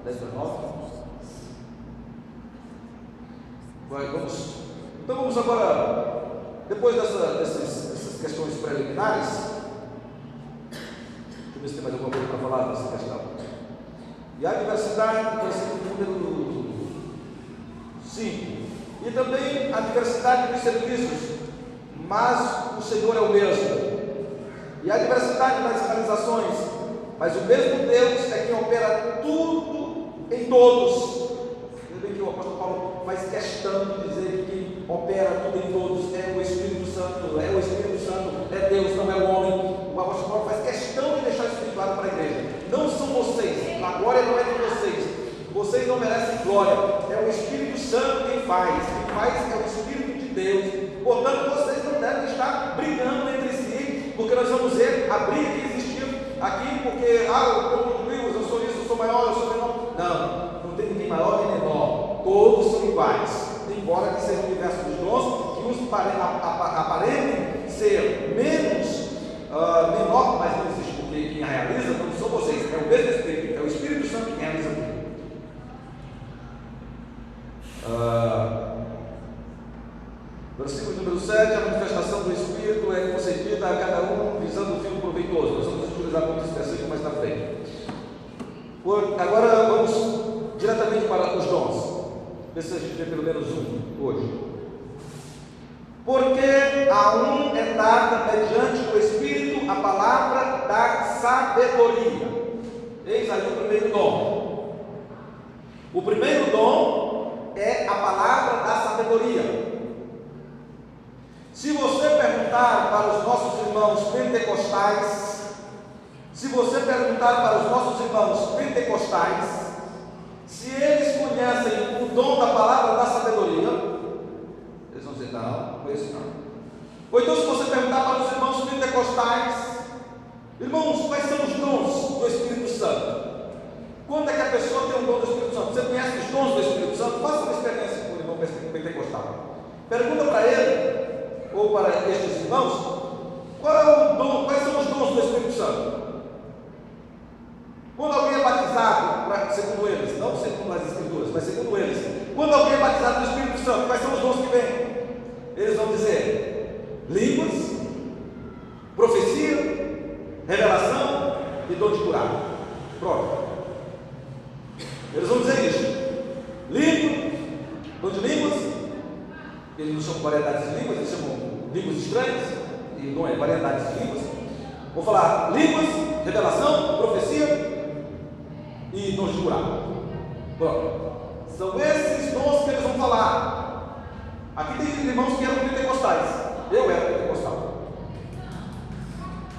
10 para 9? Então vamos agora, depois dessas questões preliminares, deixa eu ver se tem mais alguma coisa para falar dessa questão. E a diversidade, versículo número 5. E também a diversidade dos serviços, mas o Senhor é o mesmo. E a diversidade das realizações, mas o mesmo Deus é quem opera tudo em todos. Lembrem que o apóstolo Paulo faz questão de dizer que quem opera tudo em todos é o Espírito Santo, é Deus, não é o homem. O apóstolo Paulo faz questão de deixar isso claro para a igreja. Não são vocês, a glória não é de vocês não merecem glória, é o Espírito Santo quem faz é o Espírito de Deus. Portanto, vocês não devem estar brigando entre si, porque nós vamos ver a briga que existiu aqui, porque eu concluí, eu sou isso, eu sou maior, eu sou menor. Não tem ninguém maior nem menor, todos são iguais, embora que seja o universo dos dons, que uns aparentem ser menor, mas não existe, porque quem realiza não são vocês, é o mesmo Espírito, é o Espírito Santo que realiza tudo. Versículo número 7, a manifestação do Espírito é concedida a cada um visando o fim proveitoso. Nós vamos utilizar muito esse versículo mais na frente. Agora vamos diretamente para os dons. Vê se a gente vê pelo menos um hoje. Porque a um é dada mediante o Espírito a palavra da sabedoria. Eis aí o primeiro dom. O primeiro dom é a palavra da sabedoria. Se você perguntar para os nossos irmãos pentecostais, se eles conhecem o dom da palavra da sabedoria, eles vão dizer: não conheço não. Ou então, se você perguntar para os irmãos pentecostais: irmãos, quais são os dons do Espírito Santo? Quando é que a pessoa tem um dom do Espírito Santo? Você conhece os dons do Espírito Santo? Faça uma experiência com o irmão pentecostal. Pergunta para ele, ou para estes irmãos, qual é o dom, quais são os dons do Espírito Santo? Quando alguém é batizado, segundo eles, não segundo as Escrituras, mas segundo eles, quando alguém é batizado no Espírito Santo, quais são os dons que vêm? Eles vão dizer: línguas, profecia, revelação e dom de curar. Pronto. Eles vão dizer isso: língua, dom de línguas. Eles não chamam variedades de línguas, eles chamam línguas estranhas, e não é variedades de línguas. Vou falar línguas, revelação, profecia e dons de curar. Pronto. São esses dons que eles vão falar. Aqui tem irmãos que eram pentecostais. Eu era pentecostal.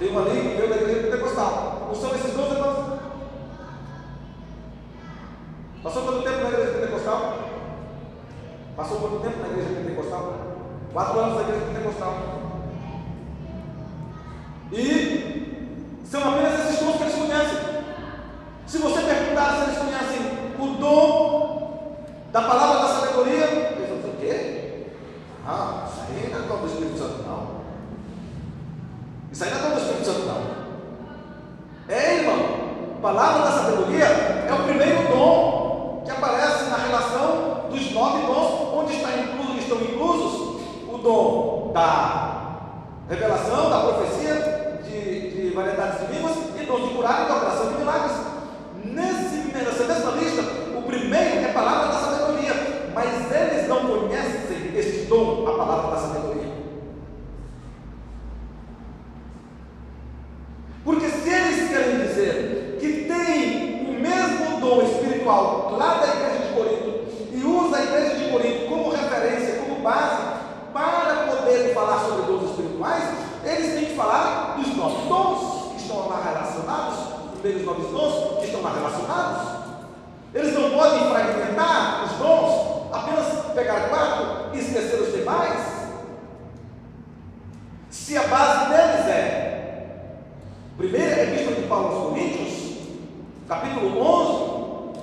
Tem uma ali que veio da igreja pentecostal. Não são esses 12 irmãos? Passou quanto tempo na igreja pentecostal? Passou quanto tempo na igreja pentecostal? 4 anos na igreja pentecostal. E são apenas esses dons que eles conhecem. Se você perguntar se eles conhecem o dom da palavra da sabedoria, eles vão dizer o quê? Ah, isso aí não é dom do Espírito Santo, não. Isso aí não é dom do Espírito Santo, não. É, irmão, palavra da sabedoria é o primeiro dom que aparece na relação dos 9 dons, onde estão inclusos o dom da revelação, da profecia, de variedades de línguas e dons de curar e de operação de milagres. Nessa mesma lista, o primeiro é a palavra da sabedoria, mas eles não conhecem este dom, a palavra da sabedoria. Porque se eles querem dizer que tem o mesmo dom espiritual lá da igreja de Corinto e usa a igreja de Corinto como referência, como base, para poderem falar sobre dons espirituais, eles têm que falar dos 9 dons que estão lá relacionados, os primeiros 9 dons que estão lá relacionados. Eles não podem fragmentar os dons, apenas pegar 4 e esquecer os demais. Se a base deles é primeira epístola de Paulo aos Coríntios, capítulo 11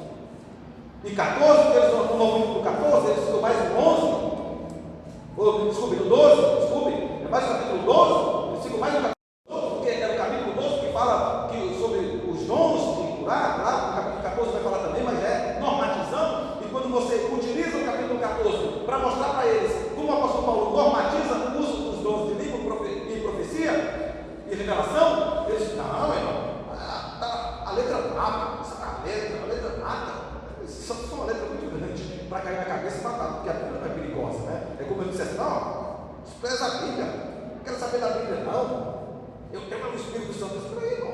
e 14, eles não vão no 14, eles ficam mais no 11, no 12, é mais no capítulo 12, eles ficam mais no capítulo 12, porque é no capítulo 12 que fala sobre os dons de curar, lá no capítulo 14 vai falar também, mas é normatizando, e quando você utiliza o capítulo 14 para mostrar para eles como o apóstolo Paulo normatiza o uso dos dons de língua e profecia e revelação, eles dizem, não, irmão, a letra mata, a letra mata, isso é uma letra muito grande para cair na cabeça e matar, porque a Bíblia não é perigosa, né? É como eu dissesse, não, despreza a Bíblia, não quero saber da Bíblia, não. Eu tenho o Espírito Santo. Eu disse, irmão,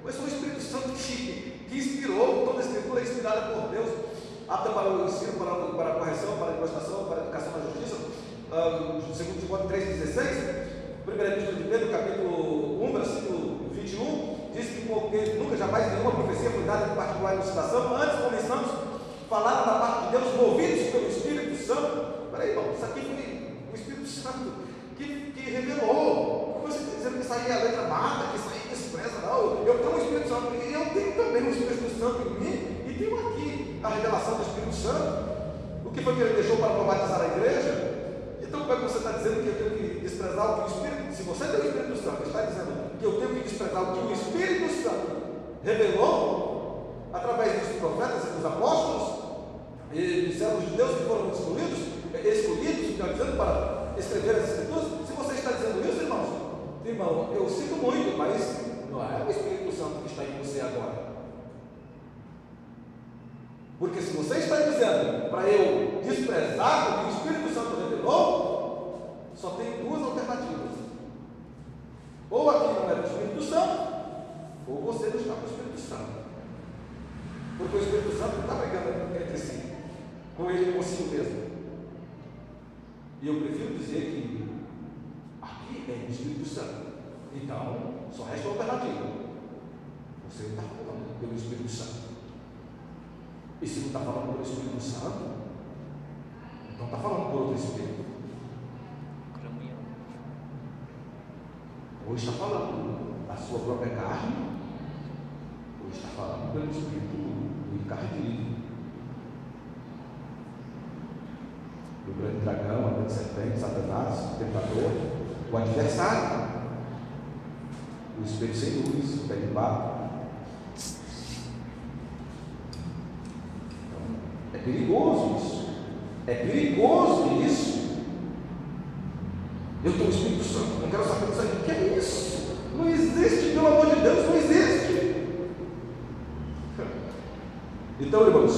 mas foi o Espírito Santo que inspirou, toda a Escritura é inspirada por Deus, apta para o ensino, para a correção, para a demonstração, para a educação na justiça. 2 Timóteo 3,16, primeira epístola de Pedro, capítulo 1, versículo 21, diz que porque nunca jamais nenhuma profecia foi dada em particular elucidação, antes começamos a falar da parte de Deus, movidos pelo Espírito Santo. Peraí, irmão, isso aqui foi o Espírito Santo que revelou. Como você está dizendo que isso aí é a letra mata, que isso aí despreza? Não, eu tenho o Espírito Santo e eu tenho também o Espírito Santo em mim, e tenho aqui a revelação do Espírito Santo. O que foi que ele deixou para normatizar a igreja? Então, como é que você está dizendo que eu tenho que desprezar o que o Espírito, se você tem o Espírito Santo, está dizendo que eu tenho que desprezar o que o Espírito Santo revelou através dos profetas e dos apóstolos e dos servos de Deus que foram escolhidos, dizendo para escrever as Escrituras? Se você está dizendo isso, irmão, eu sinto muito, mas não é o Espírito Santo que está em você agora. Porque se você está dizendo para eu desprezar o que o Espírito Santo revelou, só tem 2 alternativas. Ou aqui não é do Espírito Santo, ou você não está com o Espírito Santo. Porque o Espírito Santo não está brigando entre si, com ele consigo mesmo. E eu prefiro dizer que aqui é o Espírito Santo. Então, só resta a alternativa. Você está falando pelo Espírito Santo. E se não está falando pelo Espírito Santo, então está falando por outro Espírito. Ou está falando da sua própria carne, ou está falando pelo Espírito do encardido, do grande dragão, a grande serpente, Satanás, o tentador, o adversário, o espelho sem luz, o pé de barro. É perigoso isso. É perigoso isso. Eu tenho o Espírito Santo, não quero saber disso aqui. O que é isso? Não existe, pelo amor de Deus, não existe. Então, irmãos,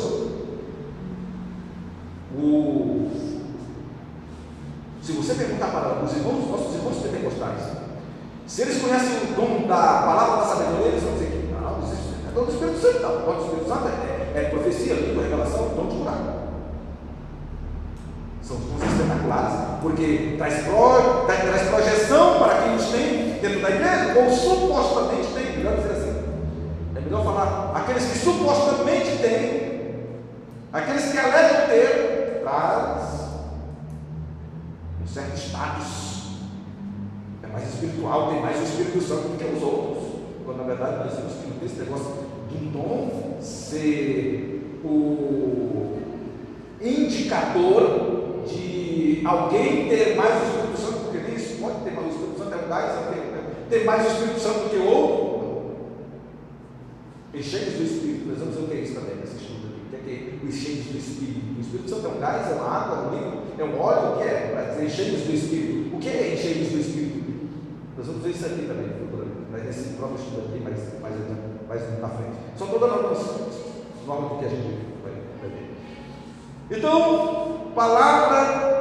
se você perguntar para os irmãos, nossos irmãos pentecostais, se eles conhecem o dom da palavra da sabedoria, eles vão dizer que não existe. É dom do Espírito Santo, não. O dom do Espírito Santo é profecia, língua, revelação, dom de curar. São espetaculares, porque traz projeção para quem os tem dentro da igreja, ou supostamente tem, melhor dizer assim. É melhor falar, aqueles que supostamente têm, aqueles que alegam ter, traz um certo status. É mais espiritual, tem mais o Espírito Santo do que os outros. Quando na verdade nós temos que ter esse negócio de um dom ser o indicador de alguém ter mais o Espírito Santo, porque nem isso pode ter mais o Espírito Santo, é um gás, ter mais o Espírito Santo do que o outro. Encheios do Espírito, nós vamos ver o que é isso também nesse estudo aqui. O que é os cheios do Espírito? O Espírito Santo é um gás, é uma água, é um líquido, é um óleo, o que é? Para dizer cheios do Espírito. O que é encheios do Espírito? Nós vamos ver isso aqui também, mas nesse próprio estudo aqui, mais na frente. Só estou dando algumas normas do que a gente vai ver. Então, palavra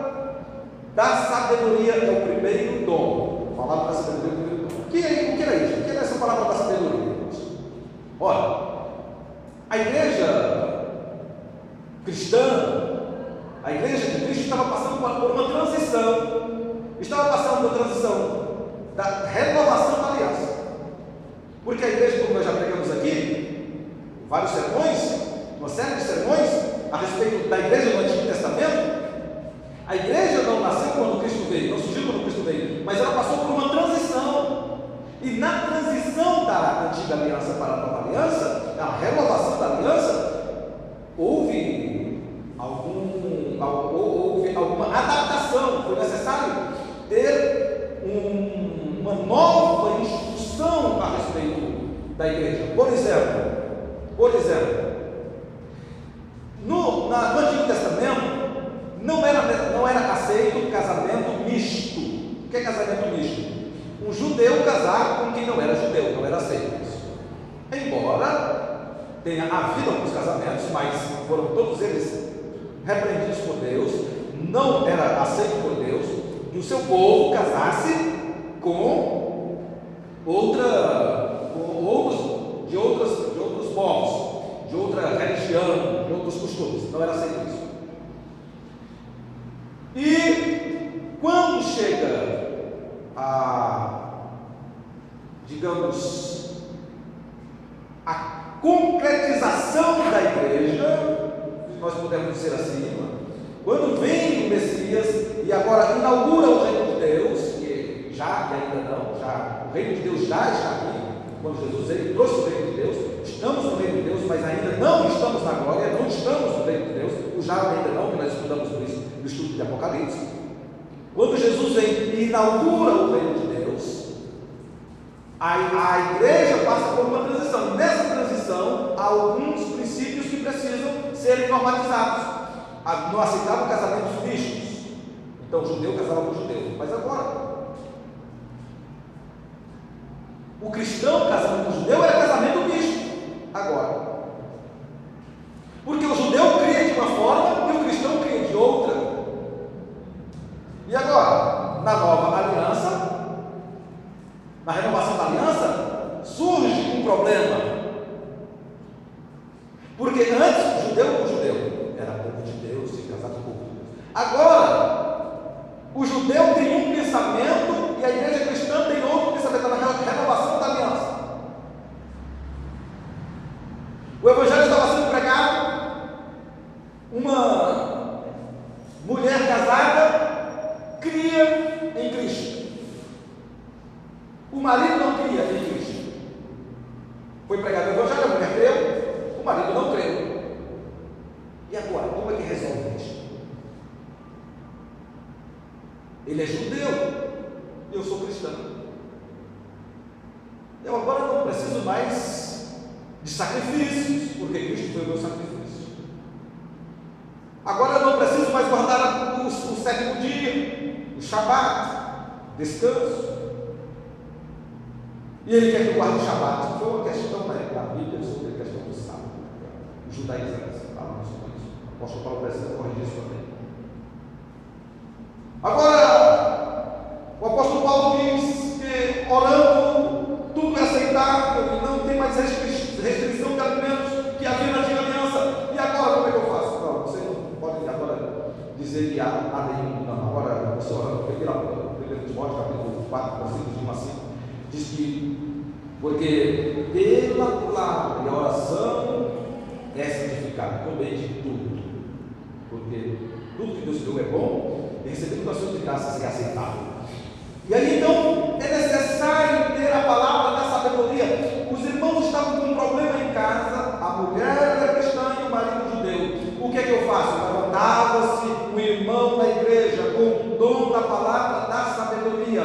da sabedoria é o primeiro dom. Palavra da sabedoria é o primeiro dom. O que era isso? O que era essa palavra da sabedoria? Olha, a igreja cristã, a igreja de Cristo estava passando por uma transição. Estava passando por uma transição da renovação da aliança. Porque a igreja, como nós já pregamos aqui, vários sermões, uma série de sermões a respeito da igreja do Antigo Testamento, a igreja não nasceu quando Cristo veio, não surgiu quando Cristo veio, mas ela passou por uma transição. E na transição da antiga aliança para a nova aliança, a renovação da aliança, houve alguma adaptação. Foi necessário ter uma nova instrução a respeito da igreja. Por exemplo, no Antigo Testamento não era aceito casamento misto. O que é casamento misto? Um judeu casar com quem não era judeu, não era aceito isso. Embora tenha havido alguns casamentos, mas foram todos eles repreendidos por Deus, não era aceito por Deus que o seu povo casasse com outros povos, de outra religião, de outros costumes. Não era aceito isso. E quando chega a concretização da igreja, se nós pudermos dizer assim, quando vem o Messias e agora inaugura o reino de Deus, que ainda não, o reino de Deus já está aqui. Quando Jesus veio, trouxe o reino de Deus, estamos no reino de Deus, mas ainda não estamos na glória, não estamos no reino de Deus, o já ainda não, que nós estudamos no estudo de Apocalipse. Quando Jesus vem e inaugura o reino de Deus, a igreja passa por uma transição. Nessa transição, há alguns princípios que precisam serem normatizados. Não aceitavam casamentos mistos. Então, o judeu casava com o judeu. Mas agora, o cristão casando com o judeu era casamento misto. Agora, porque o judeu cria de uma forma e o cristão cria de outra. E agora, na nova aliança, na renovação da aliança, surge um problema. Porque antes, judeu com judeu, era povo de Deus, se casar com o povo de Deus. Agora, o judeu tem um pensamento e a igreja cristã tem outro pensamento, na renovação da aliança. O evangelho estava sendo pregado, uma mulher casada cria em Cristo. O marido não cria em Cristo. Foi pregado o evangelho, a mulher creu, o marido não creu. E agora, como é que resolve isso? Ele é judeu, eu sou cristão. Eu agora não preciso mais de sacrifícios, porque Cristo foi o meu sacrifício. Agora eu não preciso mais guardar o sétimo dia, o Shabat, descanso. E ele quer que eu guarde o Shabat. Foi uma questão da Bíblia sobre a questão do sábado. Os judaizantes falavam sobre isso. O apóstolo Paulo precisa corrigir isso também. Agora, o apóstolo Paulo diz que orando tudo é aceitável e não tem mais restrição de alimentos que havia na antiga aliança. E agora como é que eu faço? Não, você não pode agora dizer que há 4, versículos de 1 a 5, diz que, porque pela palavra e a oração é santificado, também de tudo, porque tudo que Deus deu é bom, e receber das suas graças é aceitável. E aí então é necessário ter a palavra da sabedoria. Os irmãos estavam com um problema em casa, a mulher era cristã e o marido judeu. O que é que eu faço? Levantava-se um irmão da igreja com o dom da palavra da sabedoria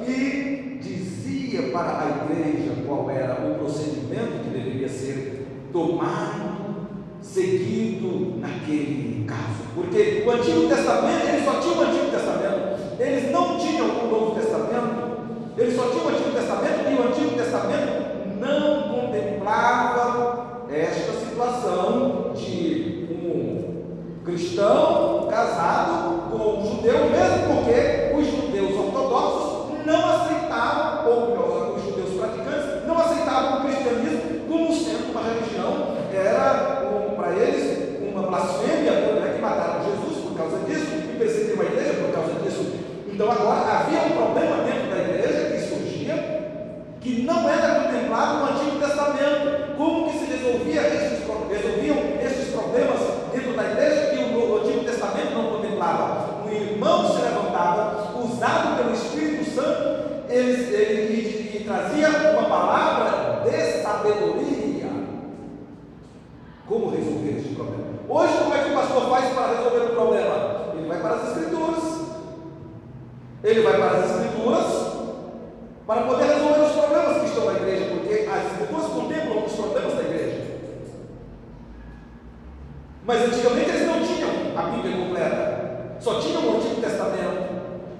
e dizia para a igreja qual era o procedimento que deveria ser tomado, seguido naquele caso. Porque o Antigo Testamento, eles só tinham o Antigo Testamento. Eles não tinham o Novo Testamento, eles só tinham o Antigo Testamento, e o Antigo Testamento não contemplava esta situação de um cristão casado com um judeu, mesmo porque os judeus ortodoxos não aceitavam, ou melhor, os judeus praticantes não aceitavam o cristianismo como sendo uma religião, era para eles uma blasfêmia, tanto é que mataram Jesus por causa disso, e perseguiram a igreja por causa disso. Então agora havia um problema dentro da igreja que surgia, que não era contemplado no Antigo Testamento. Como que se resolviam estes problemas dentro da igreja que o Antigo Testamento não contemplava? Um irmão se levantava, usado pelo Espírito Santo, ele trazia uma palavra de sabedoria. Como resolver este problema? Hoje, como é que o pastor faz para resolver o problema? Ele vai para as Escrituras. Ele vai para as Escrituras para poder resolver os problemas que estão na igreja, porque as Escrituras contemplam os problemas da igreja. Mas antigamente eles não tinham a Bíblia completa, só tinham o Antigo Testamento.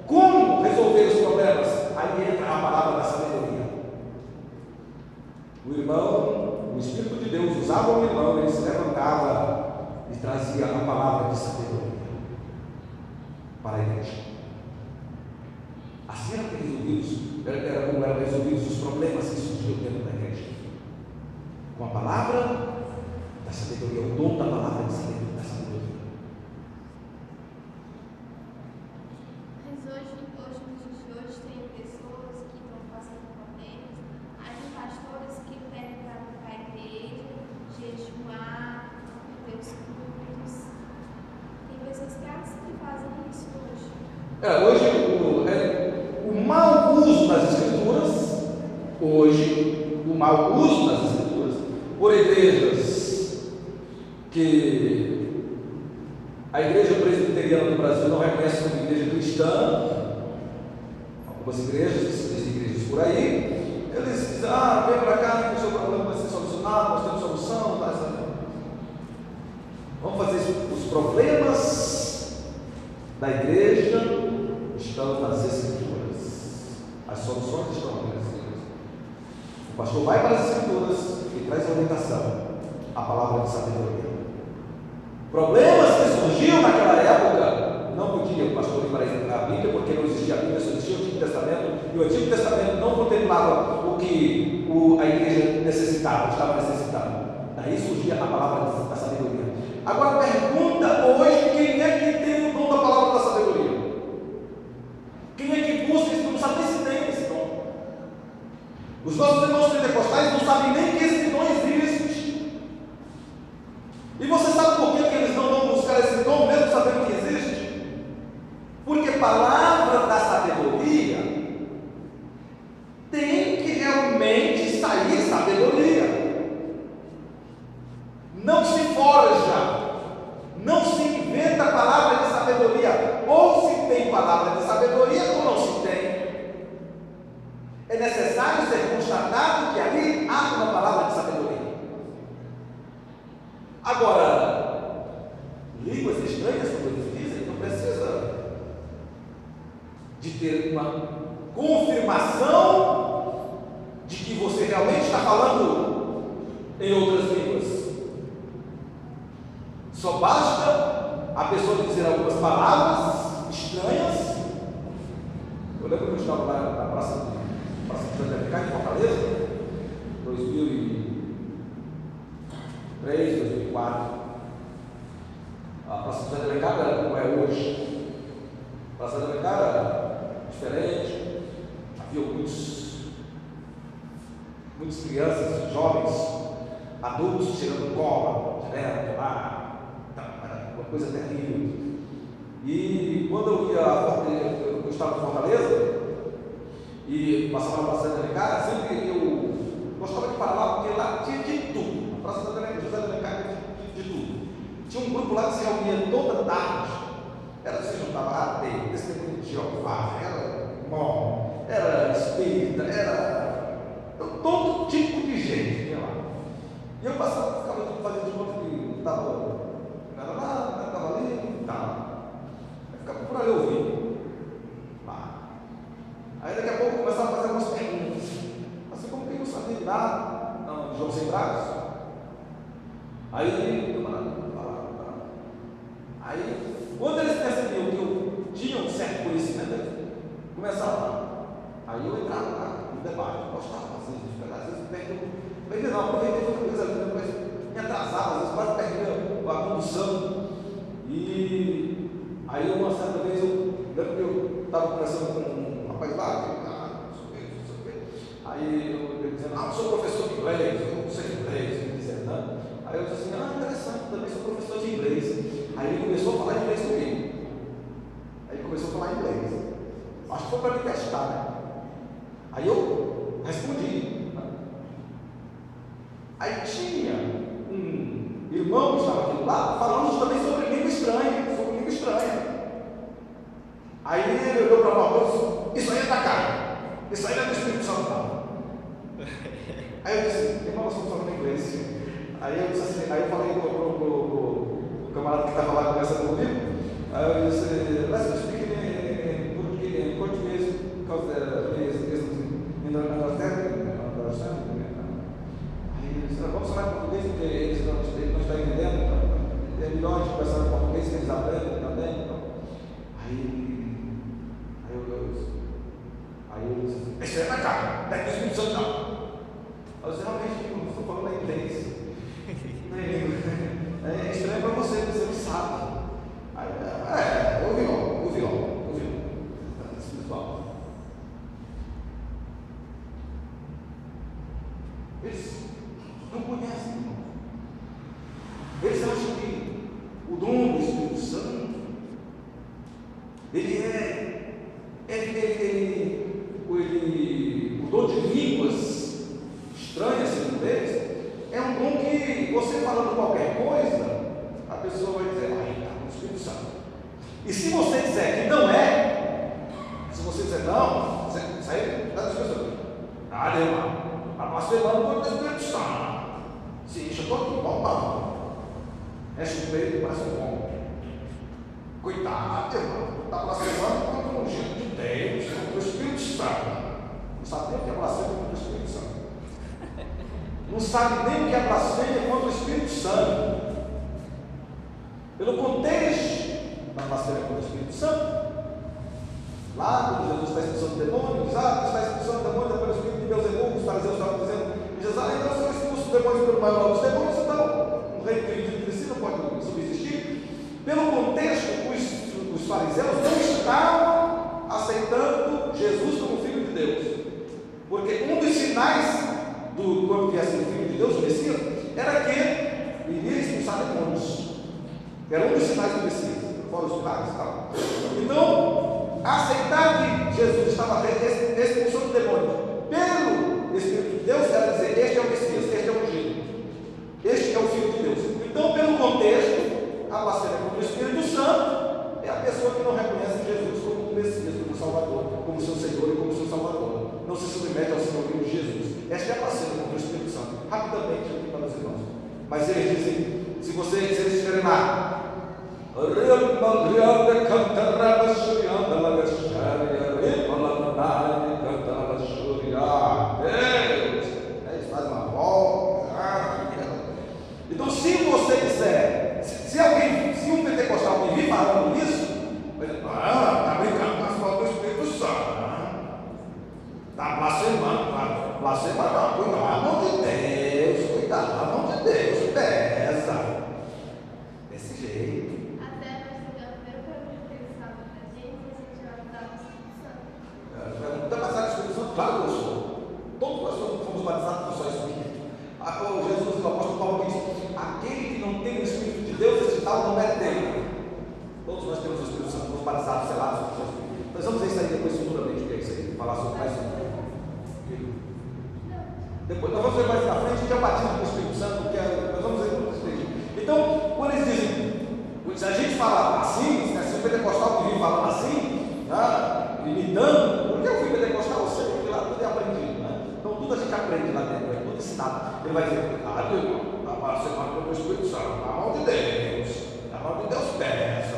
Como resolver os problemas? Aí entra a palavra da sabedoria. O irmão, o Espírito de Deus usava o irmão, ele se levantava e trazia a palavra de sabedoria para a igreja. Assim eram resolvidos os problemas que surgiam dentro da igreja, com a palavra da sabedoria, o dom da palavra da sabedoria. Mas hoje, nos dias de hoje, tem pessoas que estão passando problemas, aí tem pastores que pedem para ir para a igreja, jejuar, ter os cultos. Tem pessoas que fazem isso hoje. Hoje o mau uso das Escrituras, por igrejas que a igreja presbiteriana do Brasil não reconhece como igreja cristã, algumas igrejas por aí, eles dizem, vem para cá que o seu problema vai ser solucionado, nós temos solução, vamos fazer isso. Os problemas da igreja estão nas Escrituras. As soluções estão nas Escrituras. O pastor vai para as Escrituras e traz a orientação, a palavra de sabedoria. Problemas que surgiam naquela época, não podia o pastor ir para a Bíblia, porque não existia a Bíblia, só existia o Antigo Testamento, e o Antigo Testamento não contemplava o que a igreja estava necessitando. Daí surgia a palavra da sabedoria. Agora pergunta hoje, quem é que tem o dom da palavra da sabedoria? Quem é que busca esse dom? Não sabe nem se tem esse dom. Os nossos irmãos pentecostais não sabem nem que esse dom existe. E você sabe por que eles não vão buscar esse dom, mesmo sabendo que existe? Porque a palavra da sabedoria tem que realmente sair sabedoria. Não se forja, não se inventa a palavra de sabedoria. Ou se tem palavra de sabedoria ou não se tem. É necessário ser constatado que ali há uma palavra de sabedoria. Agora, línguas estranhas, como eles dizem, não precisa de ter uma confirmação de que você realmente está falando em outras línguas. Só basta a pessoa dizer algumas palavras estranhas. Eu lembro que eu estava lá na Praça de José de Alencar, em Fortaleza, 2003, 2004. A Praça de José de Alencar era como é hoje. A Praça de Alencar era diferente, muitas crianças, jovens, adultos tirando cola direto lá, era uma coisa terrível. E quando eu estava em Fortaleza e passava na Praça da Alencar, sempre eu gostava de parar lá, porque lá tinha de tudo. A Praça da Alencar, José da Alencar tinha de tudo. Tinha um grupo lá que se reunia toda tarde. Era se juntava ateu, testemunho de Jeová, era mormon, era espírita, era todo tipo de gente tinha lá. E eu passava, ficava fazendo de conta que estava lá, estava ali, estava. Eu ficava por ali ouvindo. Lá. Aí daqui a pouco eu começava a fazer umas perguntas. Assim como quem não sabia de nada, não, João sem braços. Aí eu falava. Aí, quando eles percebiam que eu tinha um certo conhecimento, começava. Aí eu entrava lá no debate, gostava assim, às vezes perdia não, aproveitei outra coisa ali, depois me atrasava, às vezes quase perdia a condução. E aí uma certa vez eu lembro que eu estava conversando com um rapaz lá, não sei o que. Aí eu dizendo, eu sou professor de inglês, eu não sei inglês, ele dizendo, né? Aí eu disse assim, interessante, também sou professor de inglês. Aí ele começou a falar inglês comigo. Aí ele começou a falar inglês. Acho que foi para me testar, né? Aí eu respondi. Aí tinha um irmão que estava aqui do lado falando também sobre língua estranha. Aí ele olhou para nós e disse, isso aí é da carne, isso aí é do Espírito Santo. Aí eu disse, irmão, nós estamos falando inglês. Aí eu disse assim, aí eu falei pro camarada que estava lá conversando comigo, aí eu disse, let's speak in português, because he isn't understanding. Aí ele disse, vamos falar em português, porque ele não está entendendo, então, é melhor a gente conversar em português, que eles aprendem também. Então. Aí eu disse, isso é na cara, não é do Espírito Santo não. Eu disse, realmente, não estou falando inglês. É estranho para você não sabe. Aí, ouvi logo. Espiritual. Eles não conhecem, irmão. Eles acham que o dom do Espírito Santo, o dom de línguas estranhas, segundo eles, é um dom que você falando qualquer coisa, a pessoa vai dizer, está no Espírito Santo. E se você disser que não é, se você disser não, isso aí está no Espírito Santo. Deu a blasfemando do Espírito Santo. Sim, eu estou aqui, vamos. Enche o peito, parece um bom. Cuidado, irmão, está blasfemando contra o ungido de Deus, contra o Espírito Santo. Não sabe nem o que é blasfêmia contra o Espírito Santo. Não sabe nem o que é blasfêmia contra o Espírito Santo. Pelo contexto da blasfêmia contra o Espírito Santo, lá quando Jesus está expulsando demônios, está expulsando demônios pelo Espírito de Beelzebul, os fariseus estavam dizendo, Jesus, então se eu expulso demônios pelo maior dos demônios, então um reino dividido entre si não pode subsistir. Pelo contexto, os fariseus não estavam aceitando Jesus como Filho de Deus, porque um dos sinais quando viesse o Filho de Deus, o Messias, era que ele iria expulsar demônios. Era um dos sinais do Messias, fora os milagres e tal. Então, aceitar que Jesus estava expulsando demônios pelo Espírito de Deus era dizer, este é o Messias, este é o ungido, este é o Filho de Deus. Então, pelo contexto, a blasfêmia contra o Espírito Santo é a pessoa que não reconhece Jesus como o Messias, como o Salvador, como seu Senhor e como seu Salvador. Não se submete ao senhorio de Jesus. Esta é a blasfêmia contra o Espírito Santo. Rapidamente aqui para os irmãos. Mas eles dizem, se eles estiverem lá, eles fazem uma volta. Então, se você disser, se um pentecostal me vir falando isso, vai dizer, está brincando com as palavras do Espírito Santo. Está blasfemando, blasfemando, cuidado, a mão de Deus, cuidado, a mão de Deus, pesa. Desse jeito. Até nós pegamos o primeiro caminho que eles falam pra gente, a gente vai mudar o Espírito Santo. Está passando o Espírito Santo? Claro que eu sou. Todos nós fomos batizados com só Espírito. Jesus, o apóstolo Paulo diz: aquele que não tem o Espírito de Deus, esse tal não é dele. Todos nós temos o Espírito Santo, fomos batizados, selados com o Espírito. Nós vamos ver isso aí depois futuramente, o que é isso aí, falar sobre mais um. Depois nós vamos ver mais na frente que é o batismo com o Espírito Santo, nós vamos ver tudo isso. Então, quando eles dizem, se a gente fala assim, se o pentecostal que vive falando assim, imitando, porque eu fui pentecostal, eu sei que lá tudo é aprendido, né? Então tudo a gente aprende lá dentro, é tudo ensinado. Ele vai dizer, você matou com o Espírito Santo, a mão de Deus peça.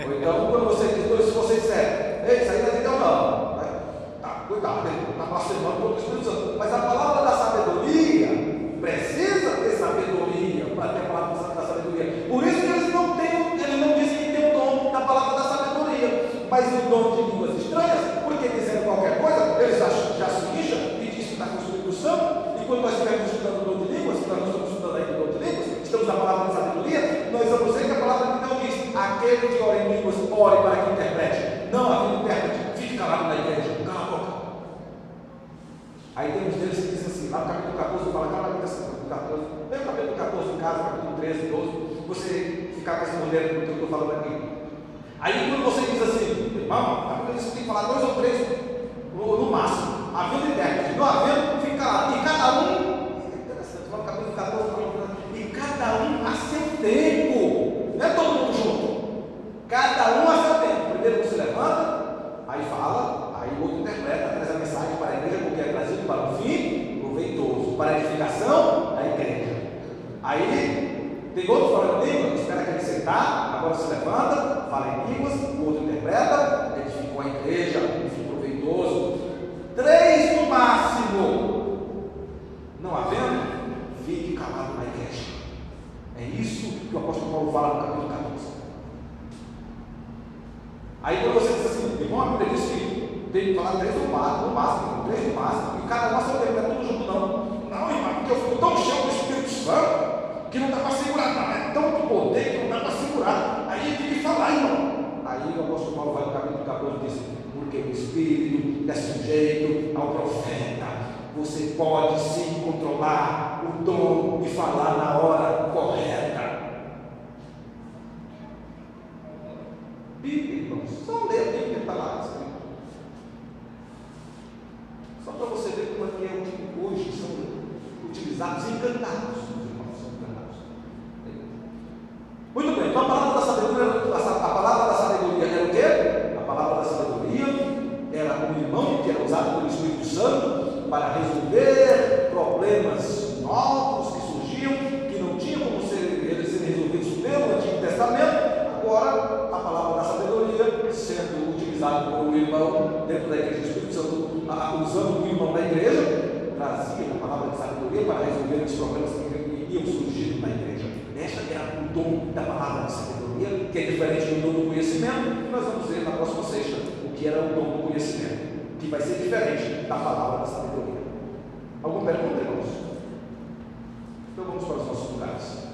Ou então, quando você diz, se você disser, ei, isso aí não é Deus não, cuidado, ele está blasfemando contra o Espírito Santo. Mas a palavra da sabedoria precisa ter sabedoria para ter a palavra da sabedoria. Por isso que eles não dizem que tem o dom da palavra da sabedoria, mas o dom de línguas estranhas, porque dizendo qualquer coisa, eles já se incham e dizem que está com o Espírito Santo. E quando nós estivermos estudando o dom de línguas, que nós não estamos estudando aí o dom de línguas, estamos na palavra da sabedoria, nós vamos ver que a palavra de Deus diz: aquele que ora em línguas, ore para que interprete. Não havia intérprete, fique calado na igreja, cala a boca. Aí tem uns deles que dizem assim, lá no capítulo 14, fala, cala a boca, capítulo 14, tem o capítulo 14 em casa, capítulo 13, 12, você ficar respondendo o que eu estou falando aqui. Aí quando você diz assim, irmão, a Bíblia diz que tem que falar 2 ou 3 no máximo, havendo intérprete, não havendo, fica lá, e cada um, é interessante, fala no capítulo 14, e cada um a seu tempo, não é todo mundo junto, cada um a seu tempo. Primeiro você levanta, aí fala, aí o outro interpreta, traz a mensagem para a igreja, porque é trazido para um fim proveitoso, para a edificação da igreja. Aí tem outro falando em língua, espera que ele sentar, agora se levanta, fala em línguas, o outro interpreta, edificou a igreja, um fim proveitoso. 3 no máximo. Não havendo, fique calado na igreja. É isso que o apóstolo Paulo fala no capítulo 14. Aí quando você diz assim, irmão, a Bíblia diz que tem que falar 3 no máximo, 3 no máximo, e cada um a seu tempo, não é tudo junto não. Não, irmão, porque eu fico tão cheio do Espírito Santo que não dá para segurar, não. É tão poder que não dá para segurar. Aí tem que falar, irmão. Aí o apóstolo Paulo vai no capítulo 14 e diz: porque o Espírito é sujeito ao profeta. Você pode sim controlar o dom e falar na hora correta. Bíblia, irmãos, só ler a Bíblia que está lá escrito. Só para você ver como é que é o que hoje são utilizados e enganados, os irmãos são enganados. Muito bem, então a palavra da sabedoria era o quê? A palavra da sabedoria era um irmão que era usado pelo Espírito Santo para resolver problemas novos que surgiam, que não tinham como eles serem resolvidos pelo Antigo Testamento. Agora, a palavra da sabedoria sendo utilizada por um irmão dentro da igreja do Espírito Santo, usando o irmão da igreja, trazia a palavra de sabedoria para resolver os problemas que iam surgir na igreja. Esta era o dom da palavra de sabedoria, que é diferente do dom do conhecimento, e nós vamos ver na próxima sexta o que era o dom do conhecimento, que vai ser diferente da palavra da sabedoria. Alguma pergunta, irmãos? Então vamos para os nossos lugares.